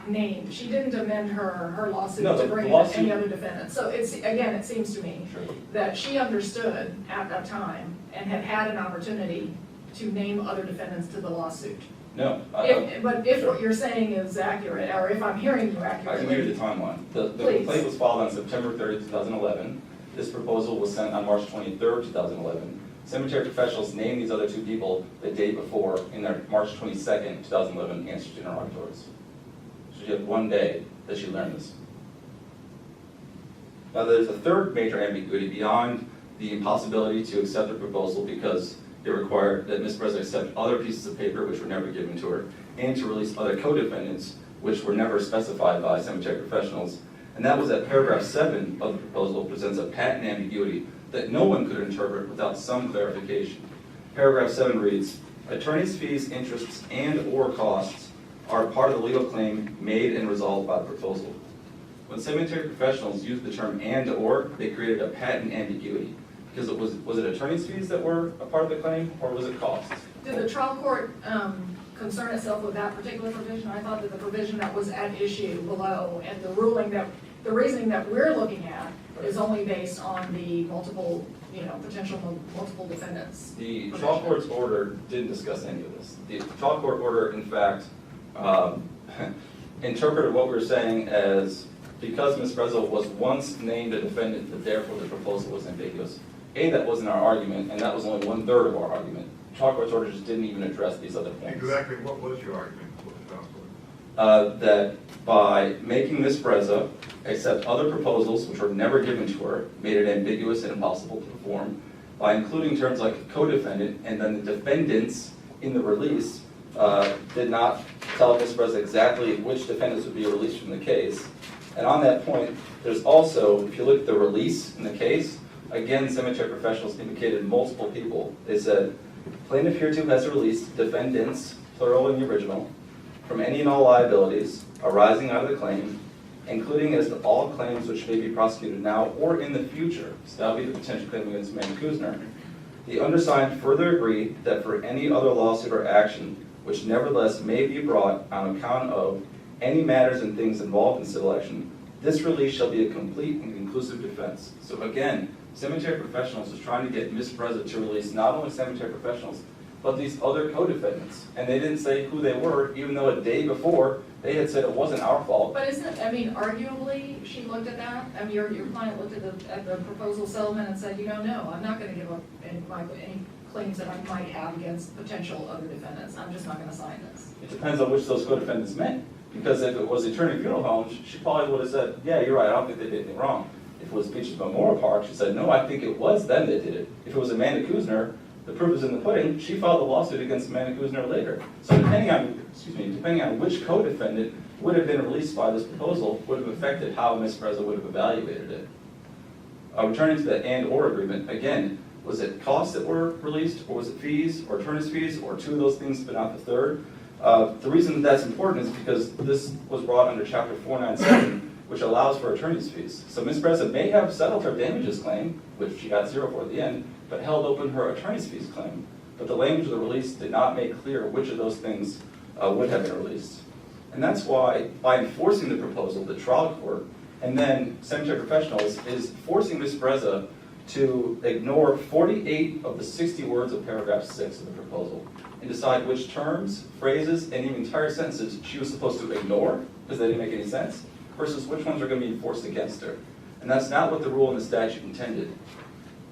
amend her lawsuit No, to the bring in lawsuit- any other defendants. So it seems to me Sure. that she understood at that time and had an opportunity to name other defendants to the lawsuit. No. But if Sure. what you're saying is accurate, or if I'm hearing you I can give you accurately, the timeline. The Please. complaint was filed on September 30th, 2011. This proposal was sent on March 23rd, 2011. Cemetery professionals named these other 2 people the day before in their March 22nd, 2011 answers to interrogatories. So she had 1 day that she learned this. Now there's a third major ambiguity beyond the impossibility to accept the proposal because it required that Ms. Breza accept other pieces of paper which were never given to her, and to release other co-defendants which were never specified by cemetery professionals. And that was that paragraph 7 of the proposal presents a patent ambiguity that no one could interpret without some clarification. Paragraph 7 reads, "Attorney's fees, interests, and/or costs are part of the legal claim made and resolved by the proposal." When cemetery professionals used the term "and/or," they created a patent ambiguity. Because was it attorney's fees that were a part of the claim, or was it costs? did the trial court concern itself with that particular provision? I thought that the provision that was at issue below and the reasoning that we're looking at is only based on the multiple, potential multiple defendants. The trial court's order didn't discuss any of this. The trial court order, in fact, interpreted what we were saying as because Ms. Breza was once named a defendant, that therefore the proposal was ambiguous. That wasn't our argument, and that was only 1/3 of our argument. The trial court's order just didn't even address these other points. Exactly what was your argument with the trial court? That by making Ms. Breza accept other proposals which were never given to her, made it ambiguous and impossible to perform, by including terms like co-defendant, and then the defendants in the release did not tell Ms. Breza exactly which defendants would be released from the case. And on that point, there's also, if you look at the release in the case, again, cemetery professionals indicated multiple people. They said, plaintiff hereto has released defendants, plural in the original, from any and all liabilities arising out of the claim, including as to all claims which may be prosecuted now or in the future. So that would be the potential claim against Amanda Kuzner. The undersigned further agree that for any other lawsuit or action which nevertheless may be brought on account of any matters and things involved in civil action, this release shall be a complete and conclusive defense. So again, cemetery professionals was trying to get Ms. Breza to release not only cemetery professionals, but these other co-defendants. And they didn't say who they were, even though a day before, they had said it wasn't our fault. But arguably, she looked at that, your client looked at the proposal settlement and said, no, I'm not gonna give up any claims that I might have against potential other defendants. I'm just not gonna sign this. It depends on which those co-defendants meant. Because if it was Eternity Funeral Homes, she probably would have said, yeah, you're right, I don't think they did anything wrong. If it was Beaches Memorial Park, she said, no, I think it was them that did it. If it was Amanda Kuzner, the proof is in the pudding, she filed a lawsuit against Amanda Kuzner later. So depending on which co-defendant would have been released by this proposal would have affected how Ms. Breza would have evaluated it. Returning to the and/or agreement, again, was it costs that were released, or was it fees, or attorney's fees, or two of those things but not the third? The reason that's important is because this was brought under Chapter 497, which allows for attorney's fees. So Ms. Breza may have settled her damages claim, which she got 0 for at the end, but held open her attorney's fees claim. But the language of the release did not make clear which of those things would have been released. And that's why, by enforcing the proposal, the trial court, and then cemetery professionals, is forcing Ms. Breza to ignore 48 of the 60 words of paragraph 6 of the proposal and decide which terms, phrases, and even entire sentences she was supposed to ignore because they didn't make any sense, versus which ones are going to be enforced against her. And that's not what the rule in the statute intended.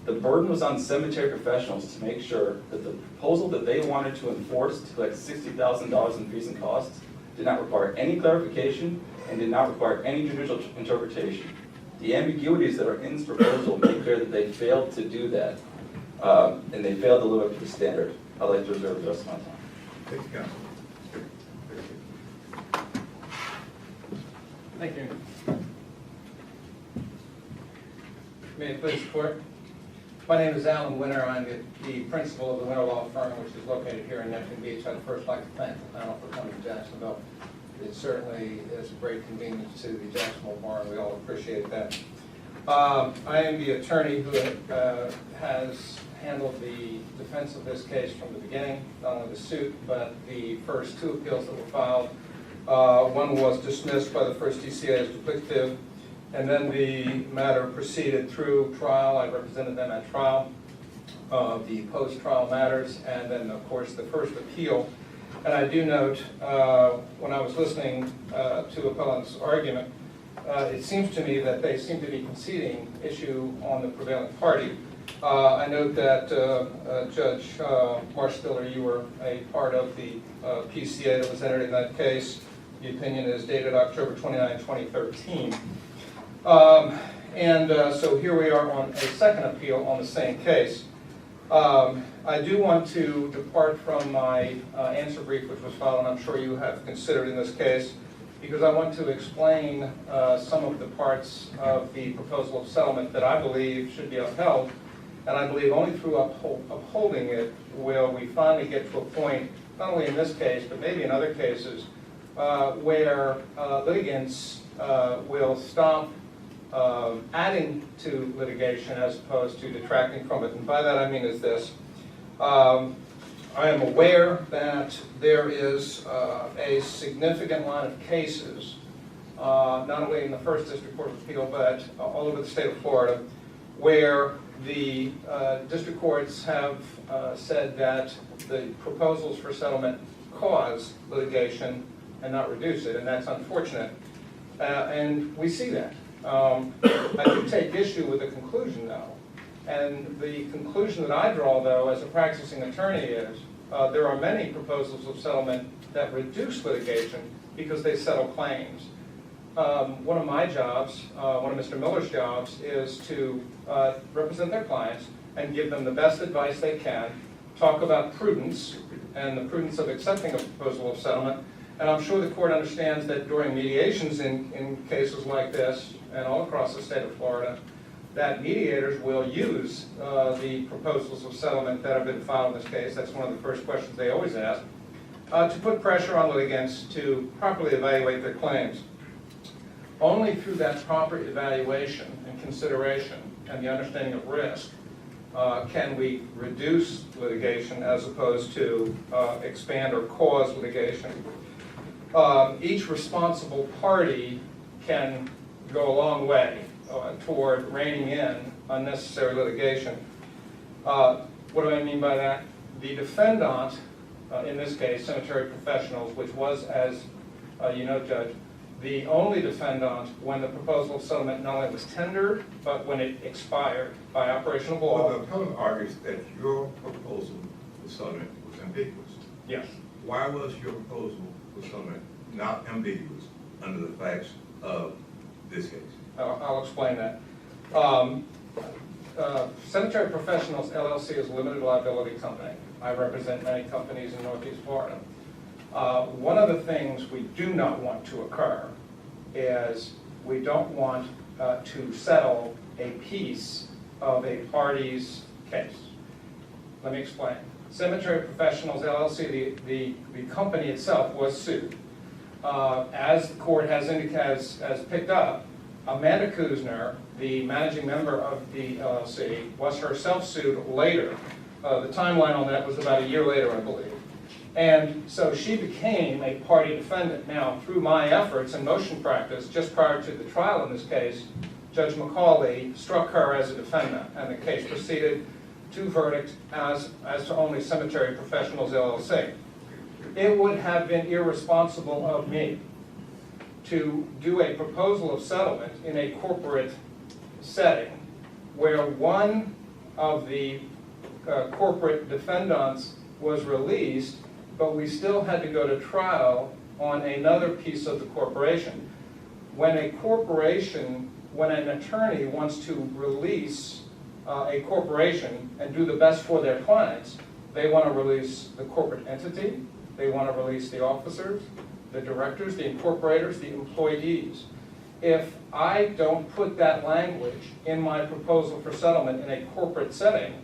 The burden was on cemetery professionals to make sure that the proposal that they wanted to enforce to collect $60,000 in fees and costs did not require any clarification and did not require any judicial interpretation. The ambiguities that are in this proposal make clear that they failed to do that, and they failed to live up to the standard. I'd like to reserve the rest of my time. Thank you, counsel. Thank you. May it please the court. My name is Alan Winter. I'm the principal of the Winter Law Firm, which is located here in Neptune Beach. I'd first like to thank the panel for coming to Jacksonville. It certainly is a great convenience to the Jacksonville bar, and we all appreciate that. I am the attorney who has handled the defense of this case from the beginning, not only the suit, but the first 2 appeals that were filed. One was dismissed by the first DCA as duplicative, and then the matter proceeded through trial. I represented them at trial, the post-trial matters, and then, of course, the first appeal. And I do note, when I was listening to appellant's argument, it seems to me that they seem to be conceding issue on the prevailing party. I note that Judge Marstiller, you were a part of the PCA that was entered in that case. The opinion is dated October 29, 2013. So here we are on a second appeal on the same case. I do want to depart from my answer brief, which was filed, and I'm sure you have considered in this case, because I want to explain some of the parts of the proposal of settlement that I believe should be upheld. And I believe only through upholding it will we finally get to a point, not only in this case, but maybe in other cases, where litigants will stop adding to litigation as opposed to detracting from it. And by that I mean is this. I am aware that there is a significant line of cases, not only in the First District Court of Appeal, but all over the state of Florida, where the district courts have said that the proposals for settlement cause litigation and not reduce it, and that's unfortunate. And we see that. I do take issue with the conclusion, though. And the conclusion that I draw, though, as a practicing attorney is there are many proposals of settlement that reduce litigation because they settle claims. One of my jobs, one of Mr. Miller's jobs, is to represent their clients and give them the best advice they can, talk about prudence and the prudence of accepting a proposal of settlement. And I'm sure the court understands that during mediations in cases like this and all across the state of Florida, that mediators will use the proposals of settlement that have been filed in this case. That's one of the first questions they always ask, to put pressure on litigants to properly evaluate their claims. Only through that proper evaluation and consideration and the understanding of risk can we reduce litigation as opposed to expand or cause litigation. Each responsible party can go a long way toward reining in unnecessary litigation. What do I mean by that? The defendant, in this case, cemetery professionals, which was, as you know, Judge, the only defendant when the proposal of settlement not only was tendered, but when it expired by operation of law. Well, the appellant argues that your proposal for settlement was ambiguous. Yes. Why was your proposal for settlement not ambiguous under the facts of this case? I'll explain that. Cemetery Professionals LLC is a limited liability company. I represent many companies in Northeast Florida. One of the things we do not want to occur is we don't want to settle a piece of a party's case. Let me explain. Cemetery Professionals LLC, the company itself was sued. As the court has picked up, Amanda Kuzner, the managing member of the LLC, was herself sued later. The timeline on that was about a year later, I believe. And so she became a party defendant. Now, through my efforts and motion practice, just prior to the trial in this case, Judge McCauley struck her as a defendant, and the case proceeded to verdict as to only Cemetery Professionals LLC. It would have been irresponsible of me to do a proposal of settlement in a corporate setting where one of the corporate defendants was released, but we still had to go to trial on another piece of the corporation. When a corporation, when an attorney wants to release a corporation and do the best for their clients, they want to release the corporate entity, they want to release the officers, the directors, the incorporators, the employees. If I don't put that language in my proposal for settlement in a corporate setting,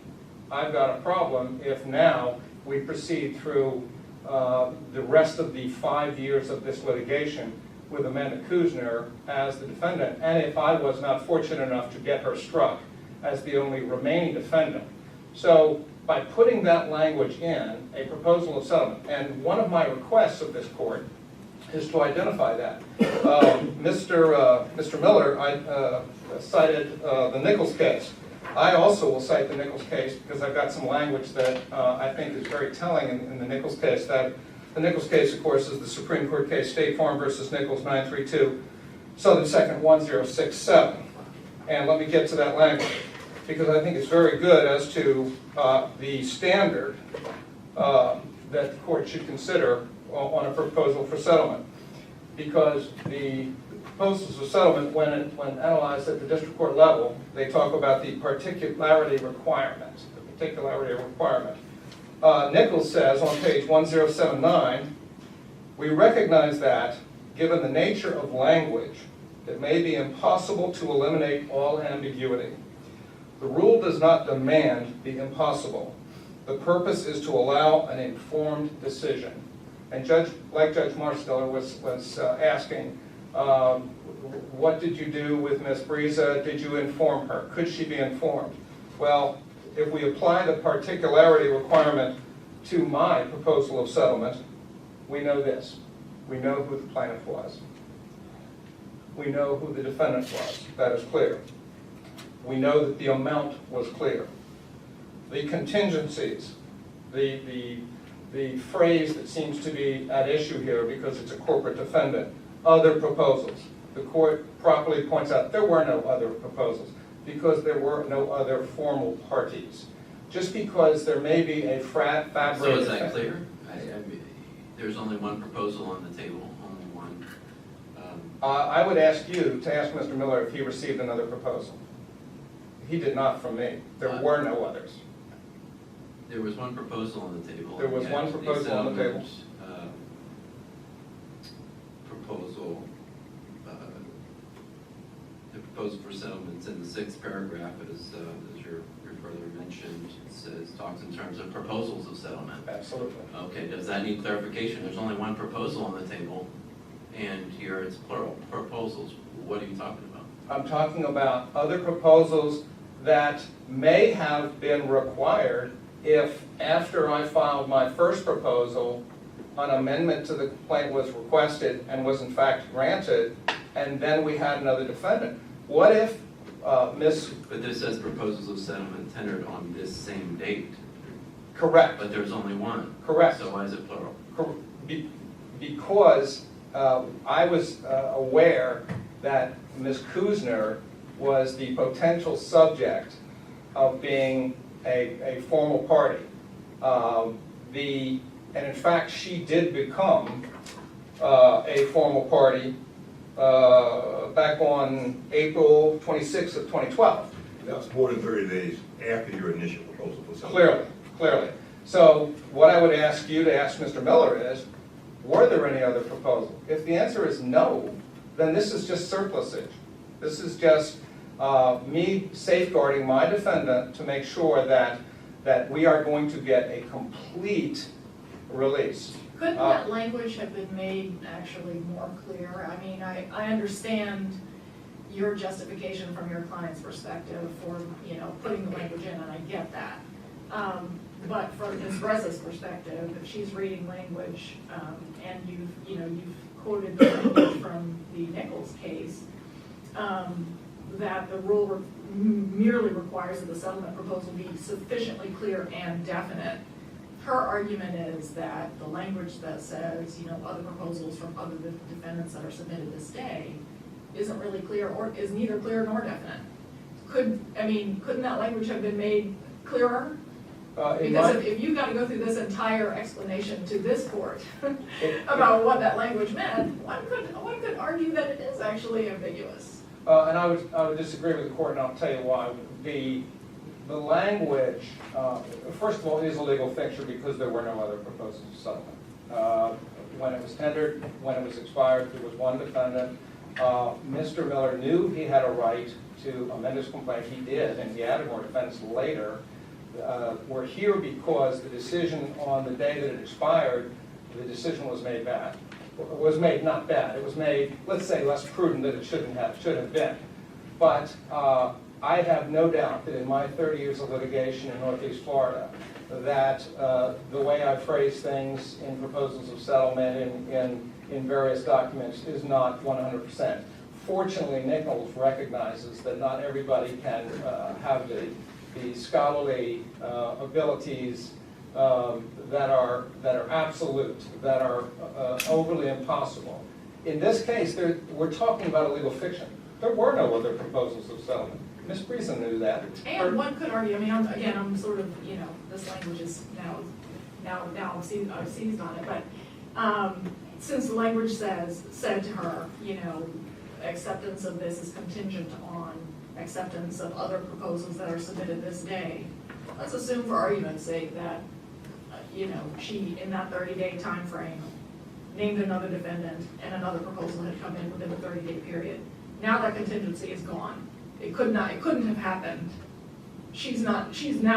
I've got a problem if now we proceed through the rest of the 5 years of this litigation with Amanda Kuzner as the defendant, and if I was not fortunate enough to get her struck as the only remaining defendant. So by putting that language in a proposal of settlement, and one of my requests of this court is to identify that. Mr. Miller, I cited the Nichols case. I also will cite the Nichols case because I've got some language that I think is very telling in the Nichols case. That the Nichols case, of course, is the Supreme Court case, State Farm versus Nichols, 932, Southern 2nd, 1067. And let me get to that language because I think it's very good as to the standard that the court should consider on a proposal for settlement. Because the proposals of settlement, when analyzed at the district court level, they talk about the particularity requirement. Nichols says on page 1079, we recognize that, given the nature of language, it may be impossible to eliminate all ambiguity. The rule does not demand the impossible. The purpose is to allow an informed decision. And like Judge Marsteller was asking, what did you do with Ms. Briza? Did you inform her? Could she be informed? Well, if we apply the particularity requirement to my proposal of settlement, we know this. We know who the plaintiff was. We know who the defendant was. That is clear. We know that the amount was clear. The contingencies, the phrase that seems to be at issue here because it's a corporate defendant, other proposals. The court properly points out there were no other proposals because there were no other formal parties. Just because there may be a fabricated... So is that clear? I mean, there's only one proposal on the table, only one. I would ask you to ask Mr. Miller if he received another proposal. He did not from me. There were no others. There was one proposal on the table. There was one proposal on the table. Proposal, the proposal for settlements in the 6th paragraph, as your brother mentioned, it says, talks in terms of proposals of settlement. Absolutely. Okay, does that need clarification? There's only one proposal on the table, and here it's plural, proposals. What are you talking about? I'm talking about other proposals that may have been required if, after I filed my first proposal, an amendment to the complaint was requested and was in fact granted, and then we had another defendant. What if But this says proposals of settlement tendered on this same date. Correct. But there's only one. Correct. So why is it plural? Because I was aware that Ms. Kuzner was the potential subject of being a formal party. And in fact, she did become a formal party back on April 26th of 2012. That was more than 30 days after your initial proposal for settlement. Clearly. So what I would ask you to ask Mr. Miller is, were there any other proposals? If the answer is no, then this is just surplusage. This is just me safeguarding my defendant to make sure that we are going to get a complete release. Couldn't that language have been made actually more clear? I mean, I understand your justification from your client's perspective for, putting the language in, and I get that. But from Ms. Breza's perspective, if she's reading language, and you've quoted the language from the Nichols case, that the rule merely requires that the settlement proposal be sufficiently clear and definite. Her argument is that the language that says, other proposals from other defendants that are submitted this day isn't really clear, or is neither clear nor definite. Couldn't that language have been made clearer? Because if you've got to go through this entire explanation to this court about what that language meant, one could argue that it is actually ambiguous. And I would disagree with the court, and I'll tell you why. The language, first of all, is a legal fiction because there were no other proposals of settlement. When it was tendered, when it was expired, there was one defendant. Mr. Miller knew he had a right to amend his complaint. He did, and he added more defendants later. We're here because the decision on the day that it expired, the decision was made bad. It was made not bad. It was made, let's say, less prudent than it should have been. But I have no doubt that in my 30 years of litigation in Northeast Florida, that the way I phrase things in proposals of settlement in various documents is not 100%. Fortunately, Nichols recognizes that not everybody can have the scholarly abilities that are absolute, that are overly impossible. In this case, we're talking about a legal fiction. There were no other proposals of settlement. Ms. Breeza knew that. And one could argue, I'm sort of, this language is now I've seized on it, but since the language said to her, acceptance of this is contingent on acceptance of other proposals that are submitted this day, let's assume for argument's sake that, she, in that 30-day time frame, named another defendant and another proposal had come in within the 30-day period. Now that contingency is gone. It couldn't have happened. She's now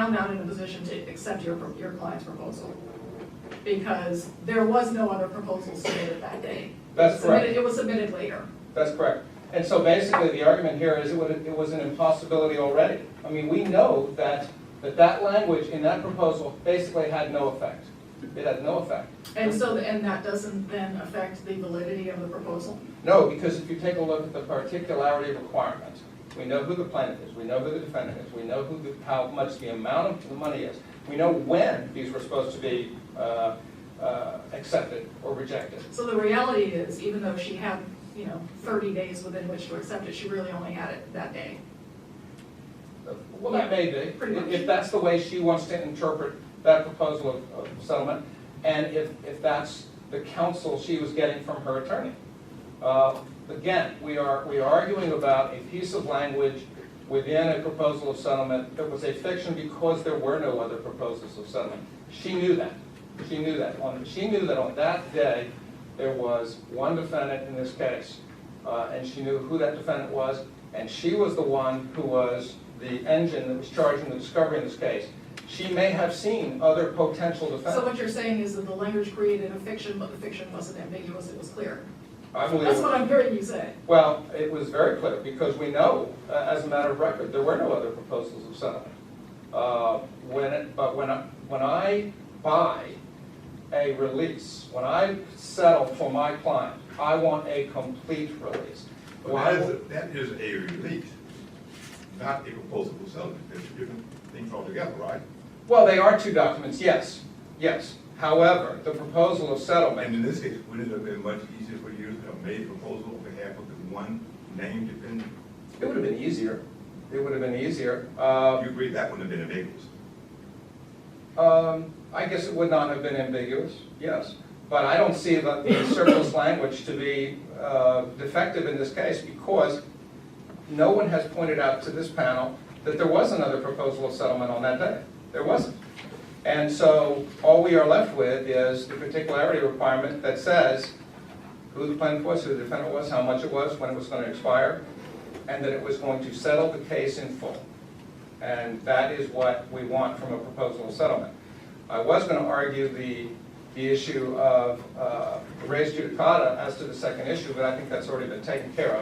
not in a position to accept your client's proposal because there was no other proposal submitted that day. That's correct. It was submitted later. That's correct. And so basically the argument here is it was an impossibility already. We know that language in that proposal basically had no effect. It had no effect. And that doesn't then affect the validity of the proposal? No, because if you take a look at the particularity requirement, we know who the plaintiff is, we know who the defendant is, we know how much the amount of the money is, we know when these were supposed to be accepted or rejected. So the reality is, even though she had 30 days within which to accept it, she really only had it that day. Well, that may be, if that's the way she wants to interpret that proposal of settlement, and if that's the counsel she was getting from her attorney. Again, we are arguing about a piece of language within a proposal of settlement that was a fiction because there were no other proposals of settlement. She knew that. She knew that. She knew that on that day there was one defendant in this case, and she knew who that defendant was, and she was the one who was the engine that was charging the discovery in this case. She may have seen other potential defendants. So what you're saying is that the language created a fiction, but the fiction wasn't ambiguous, it was clear. I believe That's what I'm hearing you say. Well, it was very clear because we know, as a matter of record, there were no other proposals of settlement. When I buy a release, when I settle for my client, I want a complete release. But that is a release, not a proposal for settlement. They're two different things altogether, right? Well, they are two documents, yes. However, the proposal of settlement. And in this case, wouldn't it have been much easier for you to have made a proposal on behalf of the one named defendant? It would have been easier. It would have been easier. You agree that wouldn't have been ambiguous? I guess it would not have been ambiguous, yes. But I don't see the surplus language to be defective in this case because no one has pointed out to this panel that there was another proposal of settlement on that day. There wasn't. And so all we are left with is the particularity requirement that says who the plaintiff was, who the defendant was, how much it was, when it was going to expire, and that it was going to settle the case in full. And that is what we want from a proposal of settlement. I was going to argue the issue of res judicata as to the second issue, but I think that's already been taken care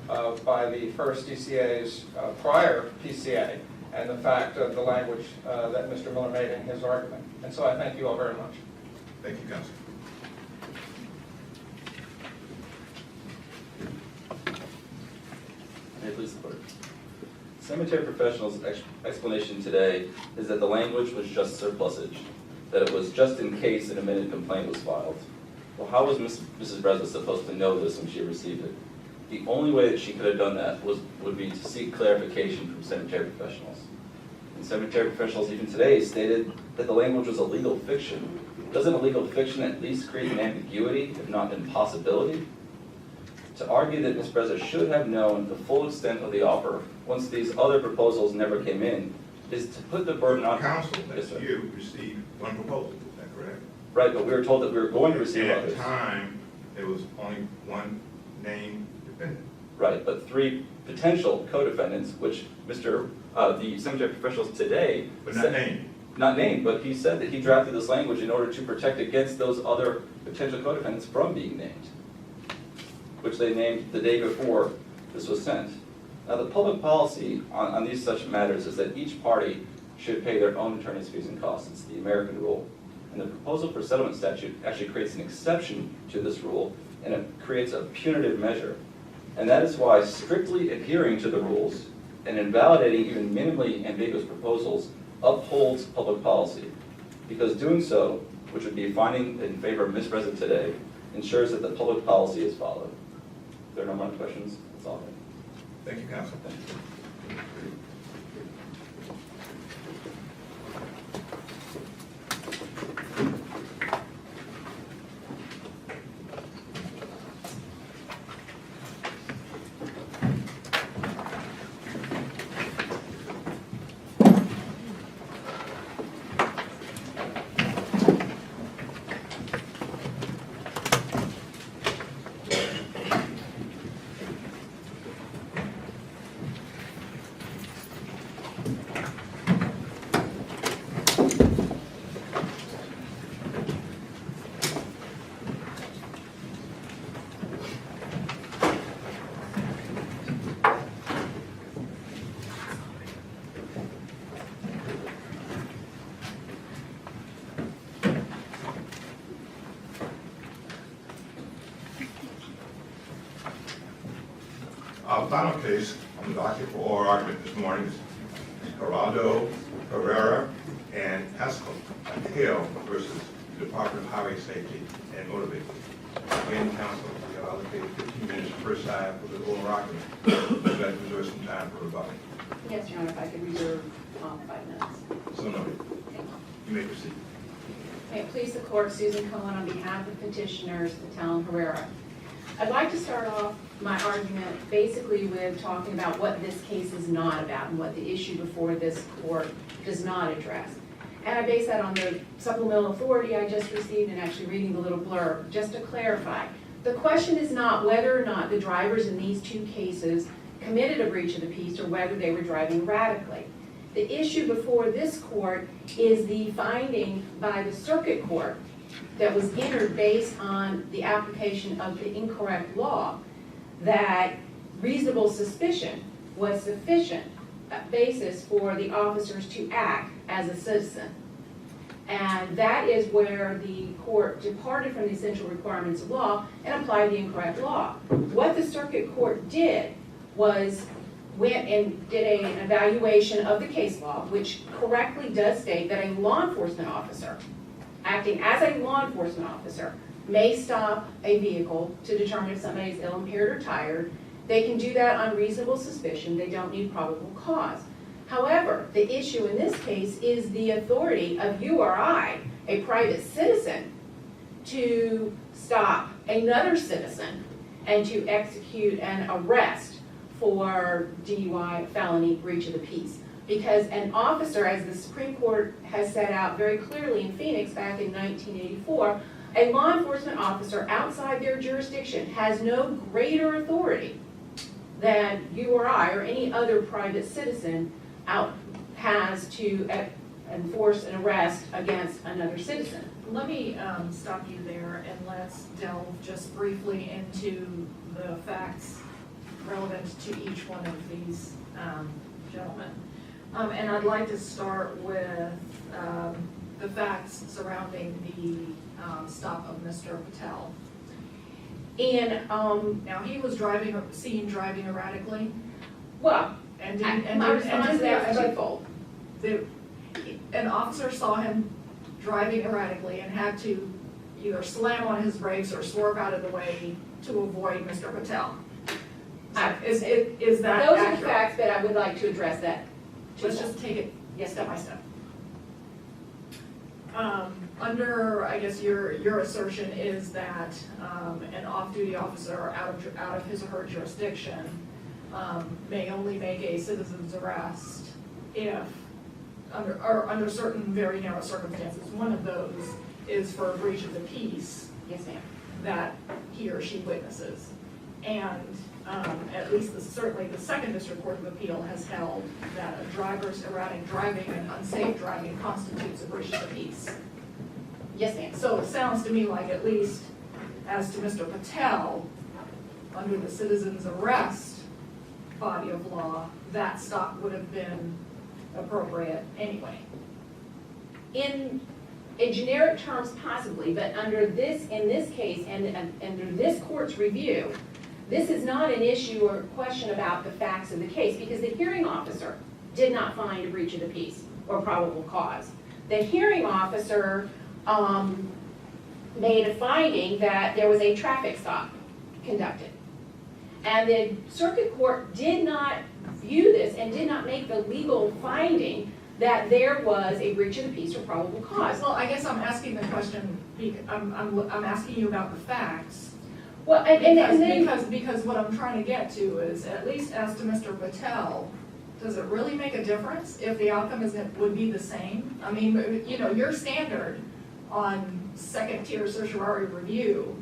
of by the first DCA's prior PCA and the fact of the language that Mr. Miller made in his argument. And so I thank you all very much. Thank you, Counsel. May it please the court. Cemetery professionals' explanation today is that the language was just surplusage, that it was just in case an amended complaint was filed. Well, how was Mrs. Breza supposed to know this when she received it? The only way that she could have done that would be to seek clarification from cemetery professionals. And cemetery professionals even today stated that the language was a legal fiction. Doesn't a legal fiction at least create an ambiguity, if not an impossibility? To argue that Ms. Breza should have known the full extent of the offer once these other proposals never came in is to put the burden on... Counsel, Yes, that sir. you received one proposal, is that correct? Right, but we were told that we were going to receive At others. the time, there was only one named defendant. Right, but 3 potential co-defendants, which the cemetery professionals today... But not said- named. Not named, but he said that he drafted this language in order to protect against those other potential co-defendants from being named, which they named the day before this was sent. Now, the public policy on these such matters is that each party should pay their own attorney's fees and costs. It's the American rule. And the proposal for settlement statute actually creates an exception to this rule, and it creates a punitive measure. And that is why strictly adhering to the rules and invalidating even minimally ambiguous proposals upholds public policy. Because doing so, which would be a finding in favor of Ms. Breza today, ensures that the public policy is followed. If there are no more questions, that's all. Thank you, Counsel. Thank you. Our final case on the docket for oral argument this morning is Geraldo Herrera and Haskell Hill versus Department of Highway Safety and Motor Vehicles. Again, Counsel, we have allocated 15 minutes per side for the oral argument. Would you like to reserve some time for rebuttal? Yes, Your Honor, if I could reserve 5 minutes. So noted. You may proceed. May it please the court, Susan Cohen on behalf of petitioners, Patel Herrera. I'd like to start off my argument basically with talking about what this case is not about and what the issue before this court does not address. And I base that on the supplemental authority I just received and actually reading the little blurb. Just to clarify, the question is not whether or not the drivers in these 2 cases committed a breach of the peace or whether they were driving erratically. The issue before this court is the finding by the circuit court that was entered based on the application of the incorrect law that reasonable suspicion was sufficient basis for the officers to act as a citizen. And that is where the court departed from the essential requirements of law and applied the incorrect law. What the circuit court did was went and did an evaluation of the case law, which correctly does state that a law enforcement officer, acting as a law enforcement officer, may stop a vehicle to determine if somebody is ill, impaired, or tired. They can do that on reasonable suspicion. They don't need probable cause. However, the issue in this case is the authority of you or I, a private citizen, to stop another citizen and to execute an arrest for DUI, felony, breach of the peace. Because an officer, as the Supreme Court has set out very clearly in Phoenix back in 1984, a law enforcement officer outside their jurisdiction has no greater authority than you or I or any other private citizen has to enforce an arrest against another citizen. Let me stop you there and let's delve just briefly into the facts relevant to each one of these gentlemen. And I'd like to start with the facts surrounding the stop of Mr. Patel. And, Now, he was seen driving erratically, well, and my response to that is twofold. an officer saw him driving erratically and had to either slam on his brakes or swerve out of the way to avoid Mr. Patel. Is that Those are the accurate? facts, but I would like to address that. Let's just take it Yes, step by step. Under, I guess your assertion is that an off-duty officer out of his or her jurisdiction may only make a citizen's arrest if, under certain very narrow circumstances. One of those is for a breach of the peace Yes, ma'am. that he or she witnesses. And at least certainly the Second District Court of Appeal has held that a driver's erratic driving and unsafe driving constitutes a breach of the peace. Yes, ma'am. So it sounds to me like, at least as to Mr. Patel, under the citizen's arrest body of law, that stop would have been appropriate anyway. In generic terms, possibly, but in this case, and under this court's review, this is not an issue or question about the facts of the case, because the hearing officer did not find a breach of the peace or probable cause. The hearing officer made a finding that there was a traffic stop conducted. And the circuit court did not view this and did not make the legal finding that there was a breach of the peace or probable cause. Well, I guess I'm asking the question, I'm asking you about the facts. Well, Because what I'm trying to get to is, at least as to Mr. Patel, does it really make a difference if the outcome would be the same? I mean, you know, your standard on second-tier certiorari review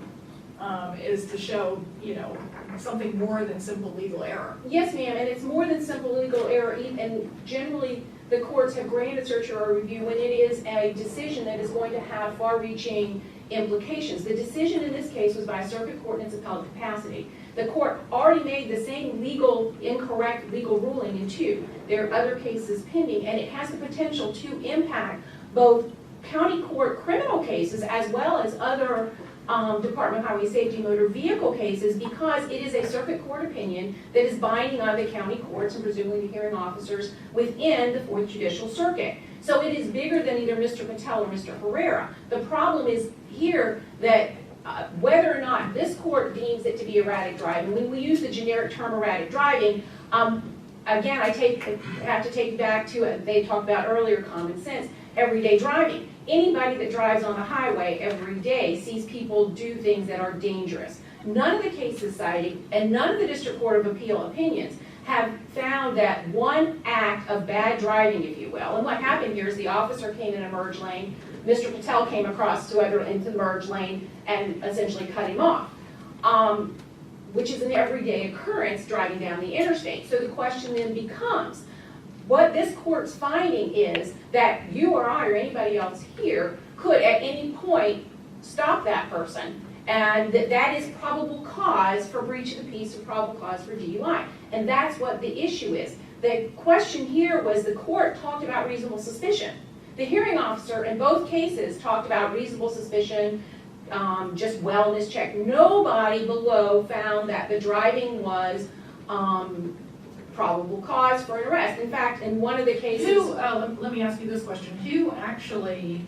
is to show, you know, something more than simple legal error. Yes, ma'am, and it's more than simple legal error, and generally, the courts have granted certiorari review when it is a decision that is going to have far-reaching implications. The decision in this case was by a circuit court in its appellate capacity. The court already made the same incorrect legal ruling in two. There are other cases pending, and it has the potential to impact both county court criminal cases as well as other Department of Highway Safety motor vehicle cases, because it is a circuit court opinion that is binding on the county courts and presumably the hearing officers within the 4th Judicial Circuit. So it is bigger than either Mr. Patel or Mr. Herrera. The problem is here that whether or not this court deems it to be erratic driving, when we use the generic term erratic driving, again, I have to take you back to, they talked about earlier, common sense, everyday driving. Anybody that drives on the highway every day sees people do things that are dangerous. None of the cases cited and none of the District Court of Appeal opinions have found that one act of bad driving, if you will. And what happened here is the officer came in a merge lane, Mr. Patel came across into the merge lane and essentially cut him off, which is an everyday occurrence driving down the interstate. So the question then becomes, what this court's finding is that you or I or anybody else here could at any point stop that person, and that is probable cause for breach of the peace or probable cause for DUI. And that's what the issue is. The question here was the court talked about reasonable suspicion. The hearing officer in both cases talked about reasonable suspicion, just wellness check. Nobody below found that the driving was probable cause for an arrest. In fact, in one of the cases... Let me ask you this question. Who actually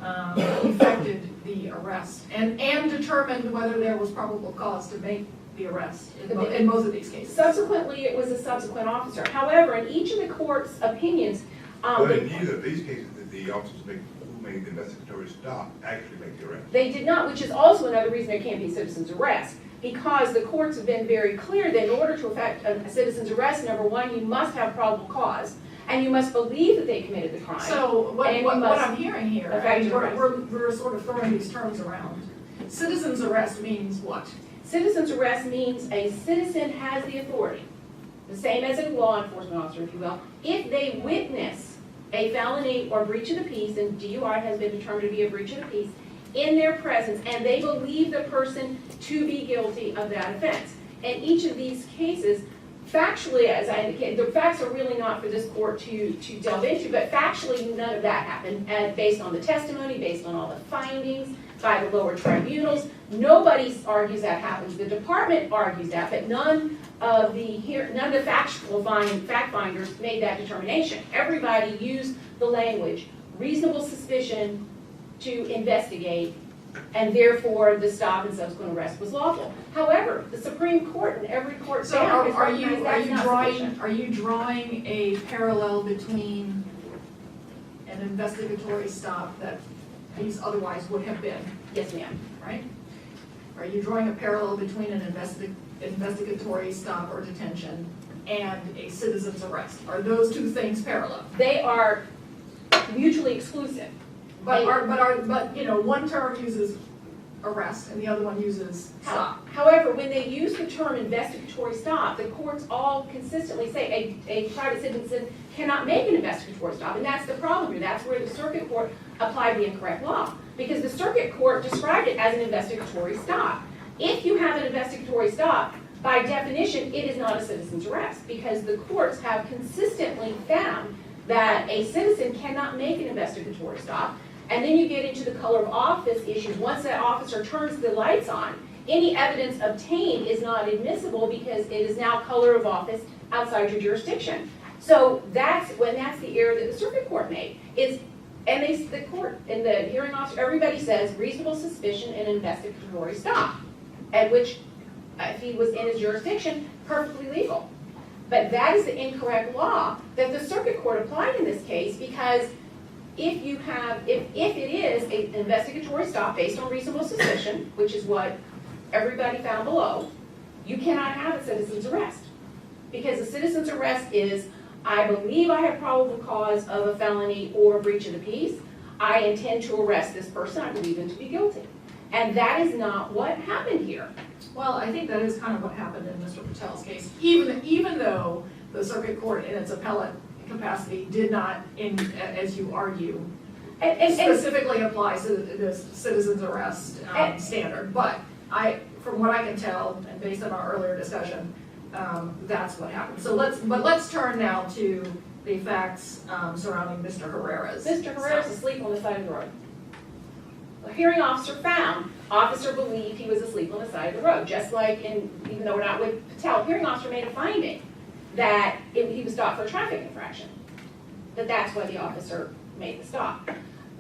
effected the arrest and determined whether there was probable cause to make the arrest in both of these cases? Subsequently, it was a subsequent officer. However, in each of the court's opinions... But in neither of these cases did the officers who made the investigatory stop actually make the arrest. They did not, which is also another reason there can't be citizen's arrest. Because the courts have been very clear that in order to effect a citizen's arrest, number one, you must have probable cause, and you must believe that they committed the crime. So what And you what must I'm hearing here, effect and arrest. we're sort of throwing these terms around. Citizen's arrest means what? Citizen's arrest means a citizen has the authority, the same as a law enforcement officer, if you will, if they witness a felony or breach of the peace, and DUI has been determined to be a breach of the peace, in their presence, and they believe the person to be guilty of that offense. And each of these cases, factually, as I indicated, the facts are really not for this court to delve into, but factually, none of that happened, and based on the testimony, based on all the findings by the lower tribunals. Nobody argues that happens. The department argues that, but none of the fact finders made that determination. Everybody used the language, reasonable suspicion to investigate, and therefore the stop and subsequent arrest was lawful. However, the Supreme Court and every court So found has are recognized that's not sufficient. you drawing a parallel between an investigatory stop that these otherwise would have been, Yes, ma'am. right? Are you drawing a parallel between an investigatory stop or detention and a citizen's arrest? Are those two things parallel? They are mutually exclusive. But you know, one term uses arrest and the other one uses stop. However, when they use the term investigatory stop, the courts all consistently say a private citizen cannot make an investigatory stop, and that's the problem here. That's where the circuit court applied the incorrect law, because the circuit court described it as an investigatory stop. If you have an investigatory stop, by definition, it is not a citizen's arrest, because the courts have consistently found that a citizen cannot make an investigatory stop. And then you get into the color of office issues. Once that officer turns the lights on, any evidence obtained is not admissible because it is now color of office outside your jurisdiction. So that's the error that the circuit court made. The court and the hearing officer, everybody says reasonable suspicion and investigatory stop, at which, if he was in his jurisdiction, perfectly legal. But that is the incorrect law that the circuit court applied in this case, because if it is an investigatory stop based on reasonable suspicion, which is what everybody found below, you cannot have a citizen's arrest. Because a citizen's arrest is, I believe I have probable cause of a felony or breach of the peace. I intend to arrest this person. I believe him to be guilty. And that is not what happened here. Well, I think that is kind of what happened in Mr. Patel's case, even though the circuit court in its appellate capacity did not, as you argue, specifically apply to the citizen's arrest standard. But from what I can tell, and based on our earlier discussion, that's what happened. So let's turn now to the facts surrounding Mr. Herrera's. Mr. Herrera's asleep on the side of the road. A hearing officer found, officer believed he was asleep on the side of the road, just like even though we're not with Patel, hearing officer made a finding that he was stopped for a traffic infraction. That's why the officer made the stop.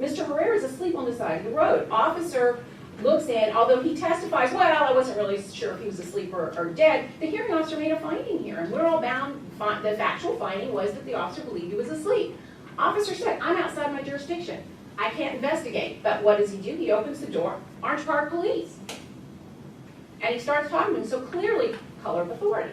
Mr. Herrera is asleep on the side of the road. Officer looks in, although he testifies, well, I wasn't really sure if he was asleep or dead, the hearing officer made a finding here, and we're all bound, the factual finding was that the officer believed he was asleep. Officer said, I'm outside my jurisdiction. I can't investigate. But what does he do? He opens the door, Orange Park Police. And he starts talking to him, so clearly, color of authority.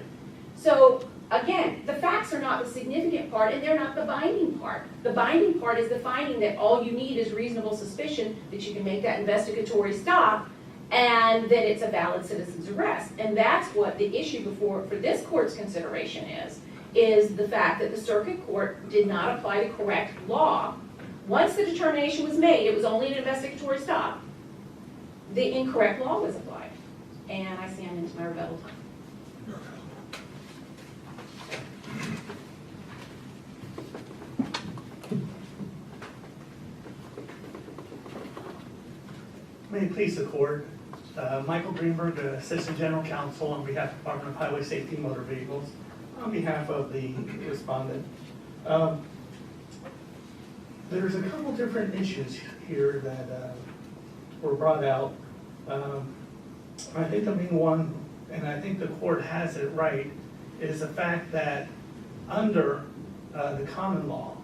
So, again, the facts are not the significant part, and they're not the binding part. The binding part is the finding that all you need is reasonable suspicion that you can make that investigatory stop, and that it's a valid citizen's arrest. And that's what the issue for this court's consideration is the fact that the circuit court did not apply the correct law. Once the determination was made, it was only an investigatory stop, the incorrect law was applied. And I stand into my rebuttal time. May it please the court, Michael Greenberg, Assistant General Counsel on behalf of the Department of Highway Safety and Motor Vehicles, on behalf of the respondent. There's a couple different issues here that were brought out. I think the main one, and I think the court has it right, is the fact that under the common law,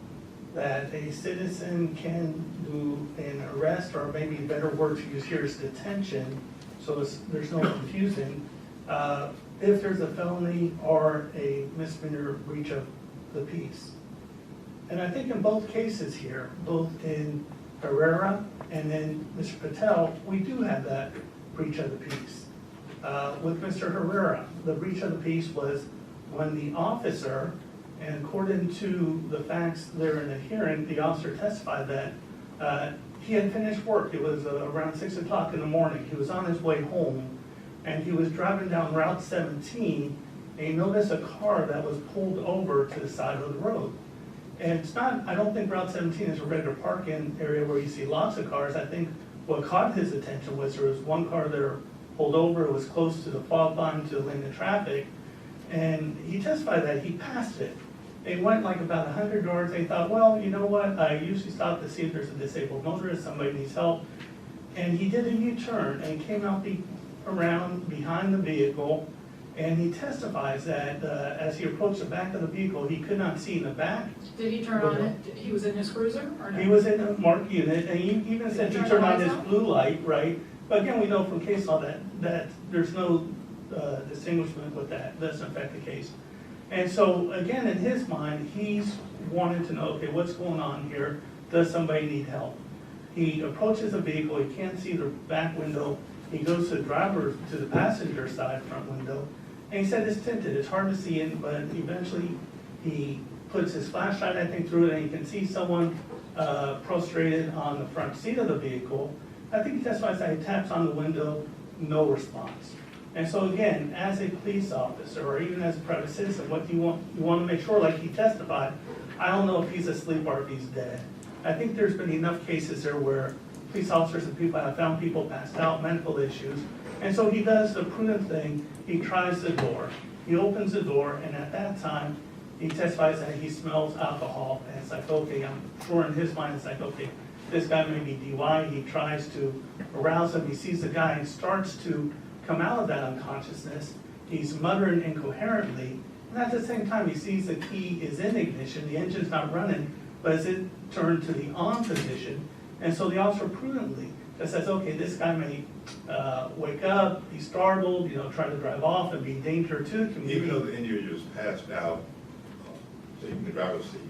that a citizen can do an arrest, or maybe a better word to use here is detention, so there's no confusing, if there's a felony or a misdemeanor breach of the peace. And I think in both cases here, both in Herrera and in Mr. Patel, we do have that breach of the peace. With Mr. Herrera, the breach of the peace was when the officer, and according to the facts there in the hearing, the officer testified that he had finished work. It was around 6 o'clock in the morning. He was on his way home, and he was driving down Route 17, and he noticed a car that was pulled over to the side of the road. And it's not, I don't think Route 17 is a regular parking area where you see lots of cars. I think what caught his attention was there was one car there pulled over. It was close to the fault line, to the lane of traffic, and he testified that he passed it. They went like about 100 yards. They thought, well, you know what? I usually stop to see if there's a disabled motorist, somebody needs help. And he did a U-turn and came out around behind the vehicle. And he testifies that as he approached the back of the vehicle, he could not see in the back. Did he turn on it? He was in his cruiser or no? He was in a marked unit, and he even said he turned on his blue light, right? But again, we know from case law that there's no distinguishment with that. Doesn't affect the case. And so, again, in his mind, he's wanting to know, okay, what's going on here? Does somebody need help? He approaches the vehicle, he can't see the back window. He goes to the passenger side front window, and he said it's tinted, it's hard to see in, but eventually he puts his flashlight, I think, through it, and he can see someone prostrated on the front seat of the vehicle. I think he testifies that he taps on the window, no response. And so again, as a police officer, or even as a private citizen, what do you want? You want to make sure, like he testified, I don't know if he's asleep or if he's dead. I think there's been enough cases there where police officers and people have found people passed out, medical issues, and so he does the prudent thing, he tries the door. He opens the door, and at that time, he testifies that he smells alcohol, and it's like, okay, I'm sure in his mind, it's like, okay, this guy may be DUI. He tries to arouse him, he sees the guy and starts to come out of that unconsciousness. He's muttering incoherently, and at the same time, he sees the key is in ignition, the engine's not running, but as it turned to the on position, and so the officer prudently just says, okay, this guy may wake up, be startled, try to drive off and be a danger to the community. Even though the individual's passed out, so you can drive a seat,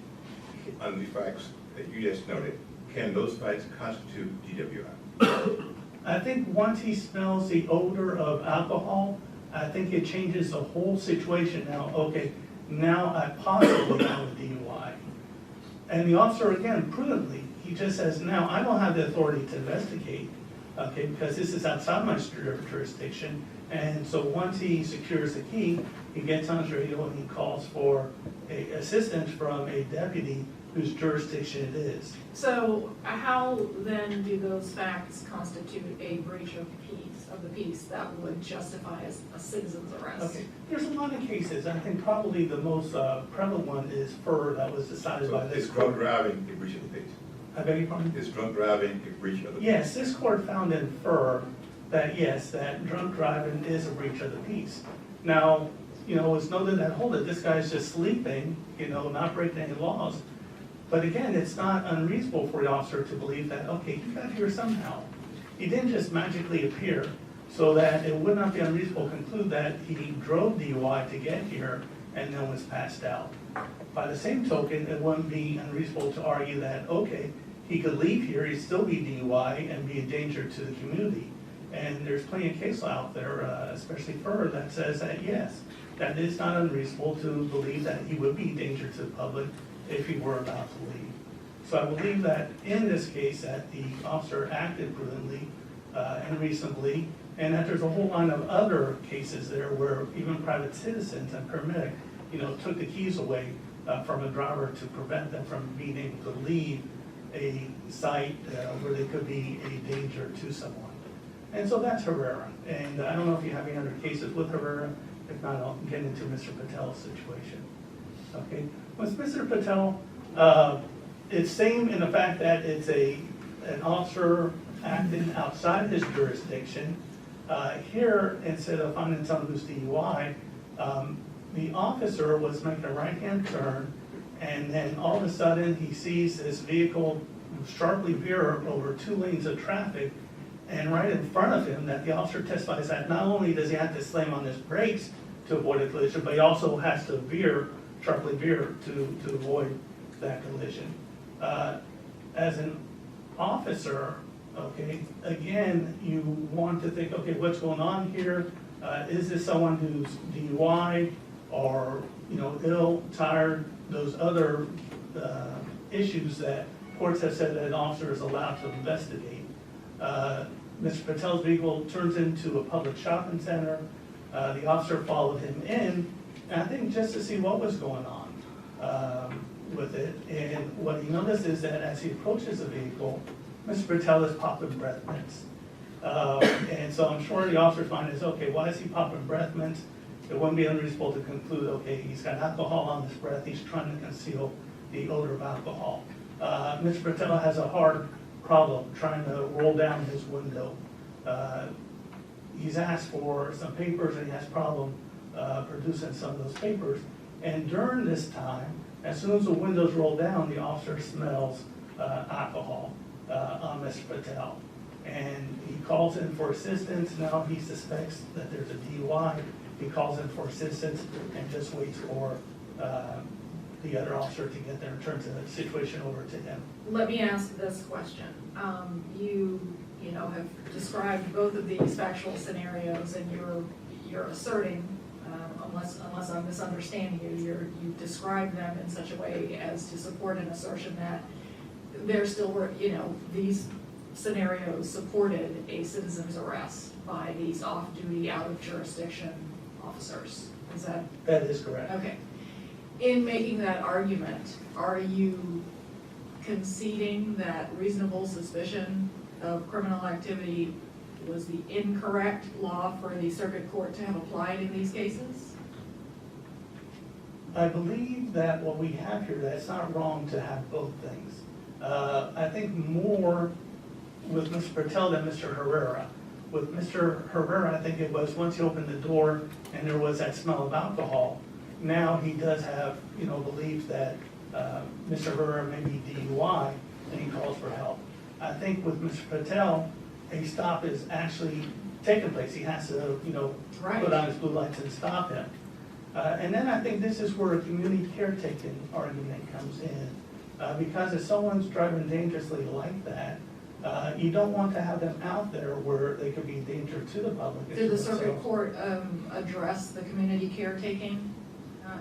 under the facts that you just noted, can those facts constitute DWI? I think once he smells the odor of alcohol, I think it changes the whole situation now. Okay, now I possibly have a DUI. And the officer, again, prudently, he just says, now I don't have the authority to investigate, okay, because this is outside my jurisdiction. And so once he secures the key, he gets on his radio and he calls for assistance from a deputy whose jurisdiction it is. So how then do those facts constitute a breach of the peace that would justify a citizen's arrest? Okay, there's a lot of cases. I think probably the most prevalent one is Furr that was decided So by this is drunk court. driving a breach of the peace? I beg your pardon? Is drunk driving a breach of the peace? Yes, this court found in Furr that yes, that drunk driving is a breach of the peace. Now, it's noted that, hold it, this guy's just sleeping, not breaking any laws. But again, it's not unreasonable for the officer to believe that, okay, he got here somehow. He didn't just magically appear, so that it would not be unreasonable to conclude that he drove DUI to get here and then was passed out. By the same token, it wouldn't be unreasonable to argue that, okay, he could leave here, he'd still be DUI and be a danger to the community. And there's plenty of case law out there, especially Furr, that says that yes, that it's not unreasonable to believe that he would be a danger to the public if he were about to leave. So I believe that in this case that the officer acted prudently and reasonably, and that there's a whole line of other cases there where even private citizens and paramedic, took the keys away from a driver to prevent them from being able to leave a site where they could be a danger to someone. And so that's Herrera. And I don't know if you have any other cases with Herrera. If not, I'll get into Mr. Patel's situation. Okay, with Mr. Patel, it's same in the fact that it's an officer acting outside his jurisdiction. Here, instead of finding someone who's DUI, the officer was making a right-hand turn, And then all of a sudden, he sees this vehicle sharply veer over 2 lanes of traffic, and right in front of him, that the officer testifies that not only does he have to slam on his brakes to avoid a collision, but he also has to sharply veer to avoid that collision. As an officer, okay, again, you want to think, okay, what's going on here? Is this someone who's DUI or, ill, tired, those other issues that courts have said that an officer is allowed to investigate. Mr. Patel's vehicle turns into a public shopping center. The officer followed him in, and I think just to see what was going on with it. And what he noticed is that as he approaches the vehicle, Mr. Patel is popping breath mints. And so I'm sure the officer's mind is, okay, why is he popping breath mints? It wouldn't be unreasonable to conclude, okay, he's got alcohol on his breath, he's trying to conceal the odor of alcohol. Mr. Patel has a hard problem trying to roll down his window. He's asked for some papers and he has problem producing some of those papers. And during this time, as soon as the windows roll down, the officer smells alcohol on Mr. Patel. And he calls in for assistance. Now he suspects that there's a DUI. He calls in for assistance and just waits for the other officer to get there and turns the situation over to him. Let me ask this question. You have described both of these factual scenarios, and you're asserting, unless I'm misunderstanding you described them in such a way as to support an assertion that there still were, these scenarios supported a citizen's arrest by these off-duty, out-of-jurisdiction officers. Is that? That is correct. Okay. In making that argument, are you conceding that reasonable suspicion of criminal activity was the incorrect law for the circuit court to have applied in these cases? I believe that what we have here, that it's not wrong to have both things. I think more with Mr. Patel than Mr. Herrera. With Mr. Herrera, I think it was once he opened the door and there was that smell of alcohol, now he does have, belief that Mr. Herrera may be DUI and he calls for help. I think with Mr. Patel, a stop is actually taking place. He has to, Right. put on his blue lights and stop him. And then I think this is where a community caretaking argument comes in. Because if someone's driving dangerously like that, you don't want to have them out there where they could be a danger to the public. Did the So- circuit court address the community caretaking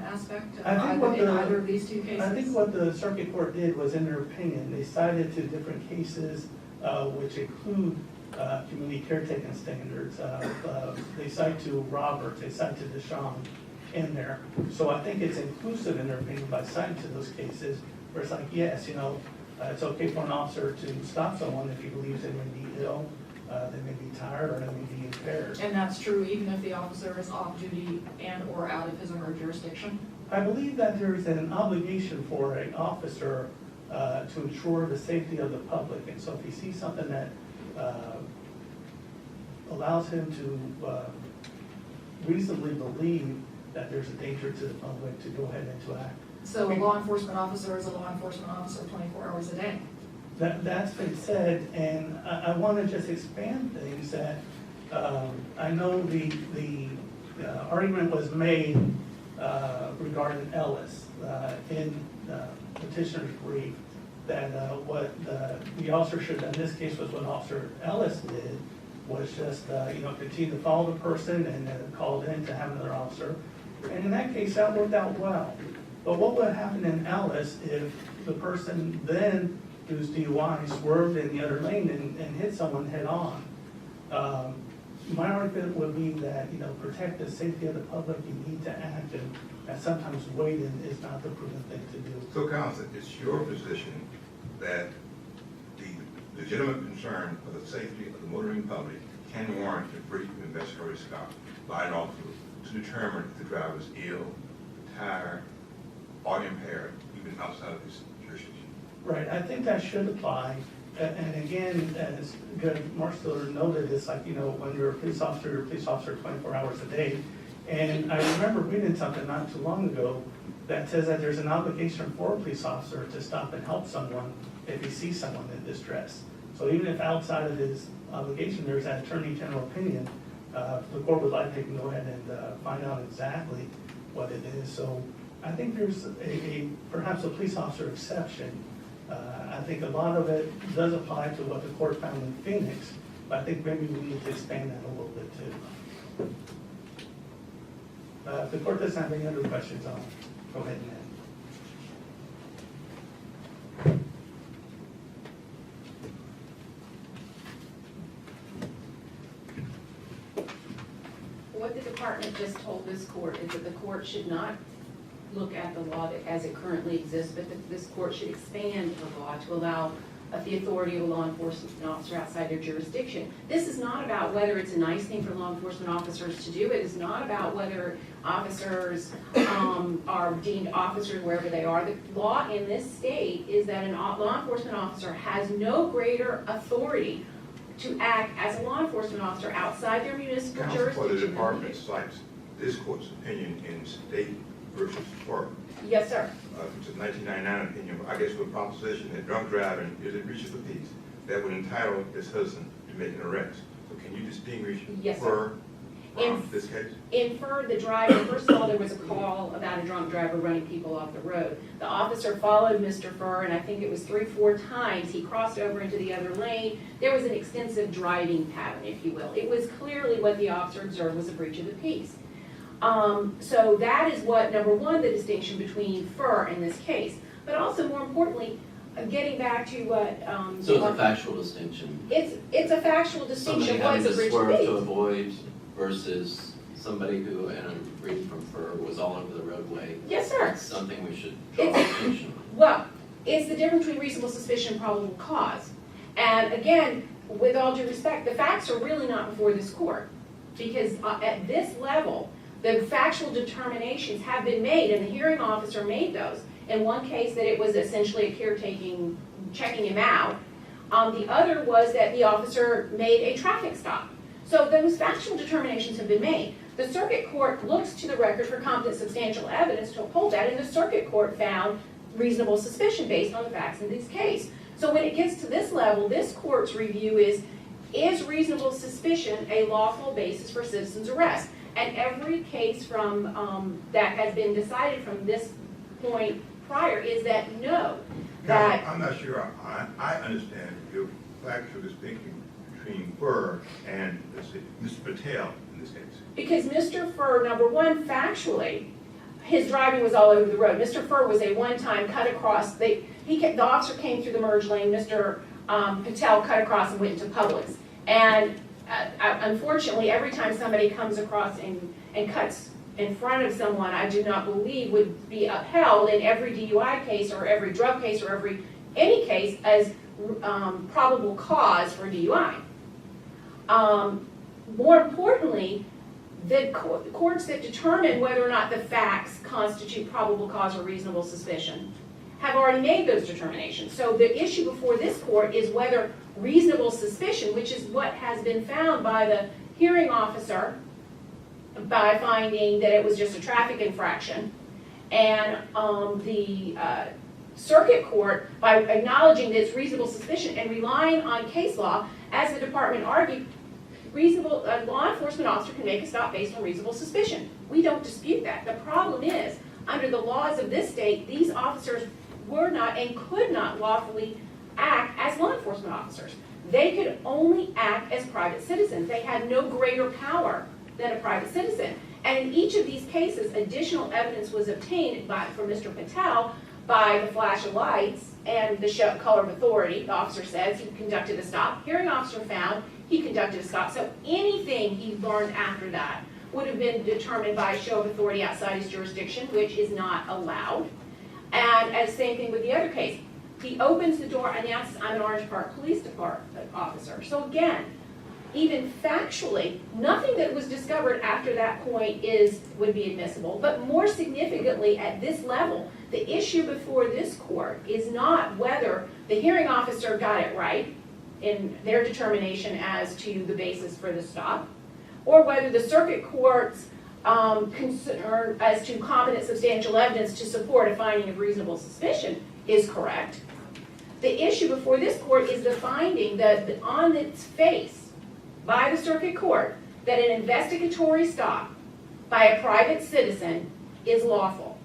aspect I think what in the- either of these two cases? I think what the circuit court did was, in their opinion, they cited two different cases, which include community caretaking standards. They cite to Roberts, they cite to Deshawn in there. So I think it's inclusive in their opinion by citing to those cases, where it's like, yes, it's okay for an officer to stop someone if he believes they may be ill, they may be tired, or they may be impaired. And that's true even if the officer is off-duty and/or out of his or her jurisdiction? I believe that there's an obligation for an officer to ensure the safety of the public. And so if he sees something that allows him to reasonably believe that there's a danger to the public, to go ahead and to act. So a law enforcement officer is a law enforcement officer 24 hours a day? That's been said, and I want to just expand things that, I know the argument was made regarding Ellis in the petitioner's brief, that what the officer should, in this case was what Officer Ellis did, was just, continue to follow the person and then called in to have another officer. And in that case, that worked out well. But what would happen in Ellis if the person then, who's DUI, swerved in the other lane and hit someone head on? My argument would be that, protect the safety of the public, you need to act, and that sometimes waiting is not the prudent thing to do. So, counsel, it's your position that the legitimate concern for the safety of the motoring public can warrant a brief investigatory stop by an officer to determine if the driver is ill, tired, or impaired, even outside of his jurisdiction. Right, I think that should apply. And again, as Judge Marstiller noted, it's like, when you're a police officer 24 hours a day, And I remember reading something not too long ago that says that there's an obligation for a police officer to stop and help someone if he sees someone in distress. So even if outside of his obligation, there's that attorney general opinion, the court would like to go ahead and find out exactly what it is. So I think there's perhaps a police officer exception. I think a lot of it does apply to what the court found in Phoenix, but I think maybe we need to expand that a little bit too. If the court doesn't have any other questions, I'll go ahead and end. What the department just told this court is that the court should not look at the law as it currently exists, but that this court should expand the law to allow the authority of a law enforcement officer outside their jurisdiction. This is not about whether it's a nice thing for law enforcement officers to do. It is not about whether officers are deemed officers wherever they are. The law in this state is that a law enforcement officer has no greater authority to act as a law enforcement officer outside their municipal Counsel jurisdiction. for the department cites this court's opinion in State versus Park. Yes, sir. It's a 1999 opinion, I guess, with proposition that drunk driving is a breach of the peace that would entitle this husband to make an arrest. So can you distinguish Yes, sir. her from this case? Infer the driver, first of all, there was a call about a drunk driver running people off the road. The officer followed Mr. Furr, and I think it was 3-4 times. He crossed over into the other lane. There was an extensive driving pattern, if you will. It was clearly what the officer observed was a breach of the peace. So that is what, number one, the distinction between Furr in this case. But also, more importantly, getting back to what... So it's a factual distinction. It's a factual distinction. Somebody having What's a to breach of swerve peace? to avoid versus somebody who, and I'm reading from Fur, was all over the roadway. Yes, sir. That's something we should draw attention on. Well, it's the difference between reasonable suspicion and probable cause. And again, with all due respect, the facts are really not before this court. Because at this level, the factual determinations have been made, and the hearing officer made those. In one case, that it was essentially a caretaking, checking him out. The other was that the officer made a traffic stop. So those factual determinations have been made. The circuit court looks to the record for competent substantial evidence to uphold that, and the circuit court found reasonable suspicion based on the facts in this case. So when it gets to this level, this court's review is reasonable suspicion a lawful basis for citizen's arrest? And every case from that has been decided from this point prior is that no. That I'm not sure I understand your factual distinction between Fur and, let's say, Mr. Patel in this case. because Mr. Furr, number one, factually, his driving was all over the road. Mr. Furr was a one-time cut across. The officer came through the merge lane. Mr. Patel cut across and went into Publix. And unfortunately, every time somebody comes across and cuts in front of someone, I do not believe would be upheld in every DUI case or every drug case or any case as probable cause for DUI. More importantly, the courts that determine whether or not the facts constitute probable cause or reasonable suspicion have already made those determinations. So the issue before this court is whether reasonable suspicion, which is what has been found by the hearing officer by finding that it was just a traffic infraction, and the circuit court by acknowledging that it's reasonable suspicion and relying on case law, as the department argued, a law enforcement officer can make a stop based on reasonable suspicion. We don't dispute that. The problem is, under the laws of this state, these officers were not and could not lawfully act as law enforcement officers. They could only act as private citizens. They had no greater power than a private citizen. And in each of these cases, additional evidence was obtained from Mr. Patel by the flash of lights and the color of authority. The officer says he conducted a stop. Hearing officer found he conducted a stop. So anything he learned after that would have been determined by a show of authority outside his jurisdiction, which is not allowed. And as same thing with the other case. He opens the door, announces, I'm an Orange Park Police Department officer. So again, even factually, nothing that was discovered after that point would be admissible. But more significantly, at this level, the issue before this court is not whether the hearing officer got it right in their determination as to the basis for the stop, or whether the circuit court's concern as to competent substantial evidence to support a finding of reasonable suspicion is correct. The issue before this court is the finding that on its face by the circuit court that an investigatory stop by a private citizen is lawful.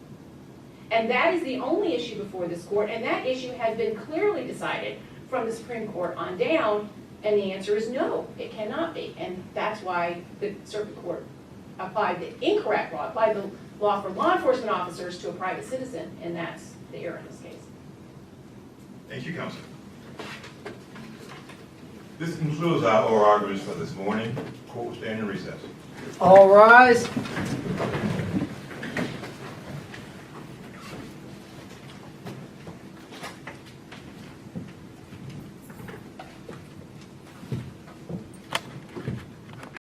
And that is the only issue before this court, and that issue has been clearly decided from the Supreme Court on down, and the answer is no, it cannot be. And that's why the circuit court applied the incorrect law, applied the law for law enforcement officers to a private citizen, and that's the error in this case. Thank you, Counsel. This concludes our oral arguments for this morning. Court will stand in recess. All rise.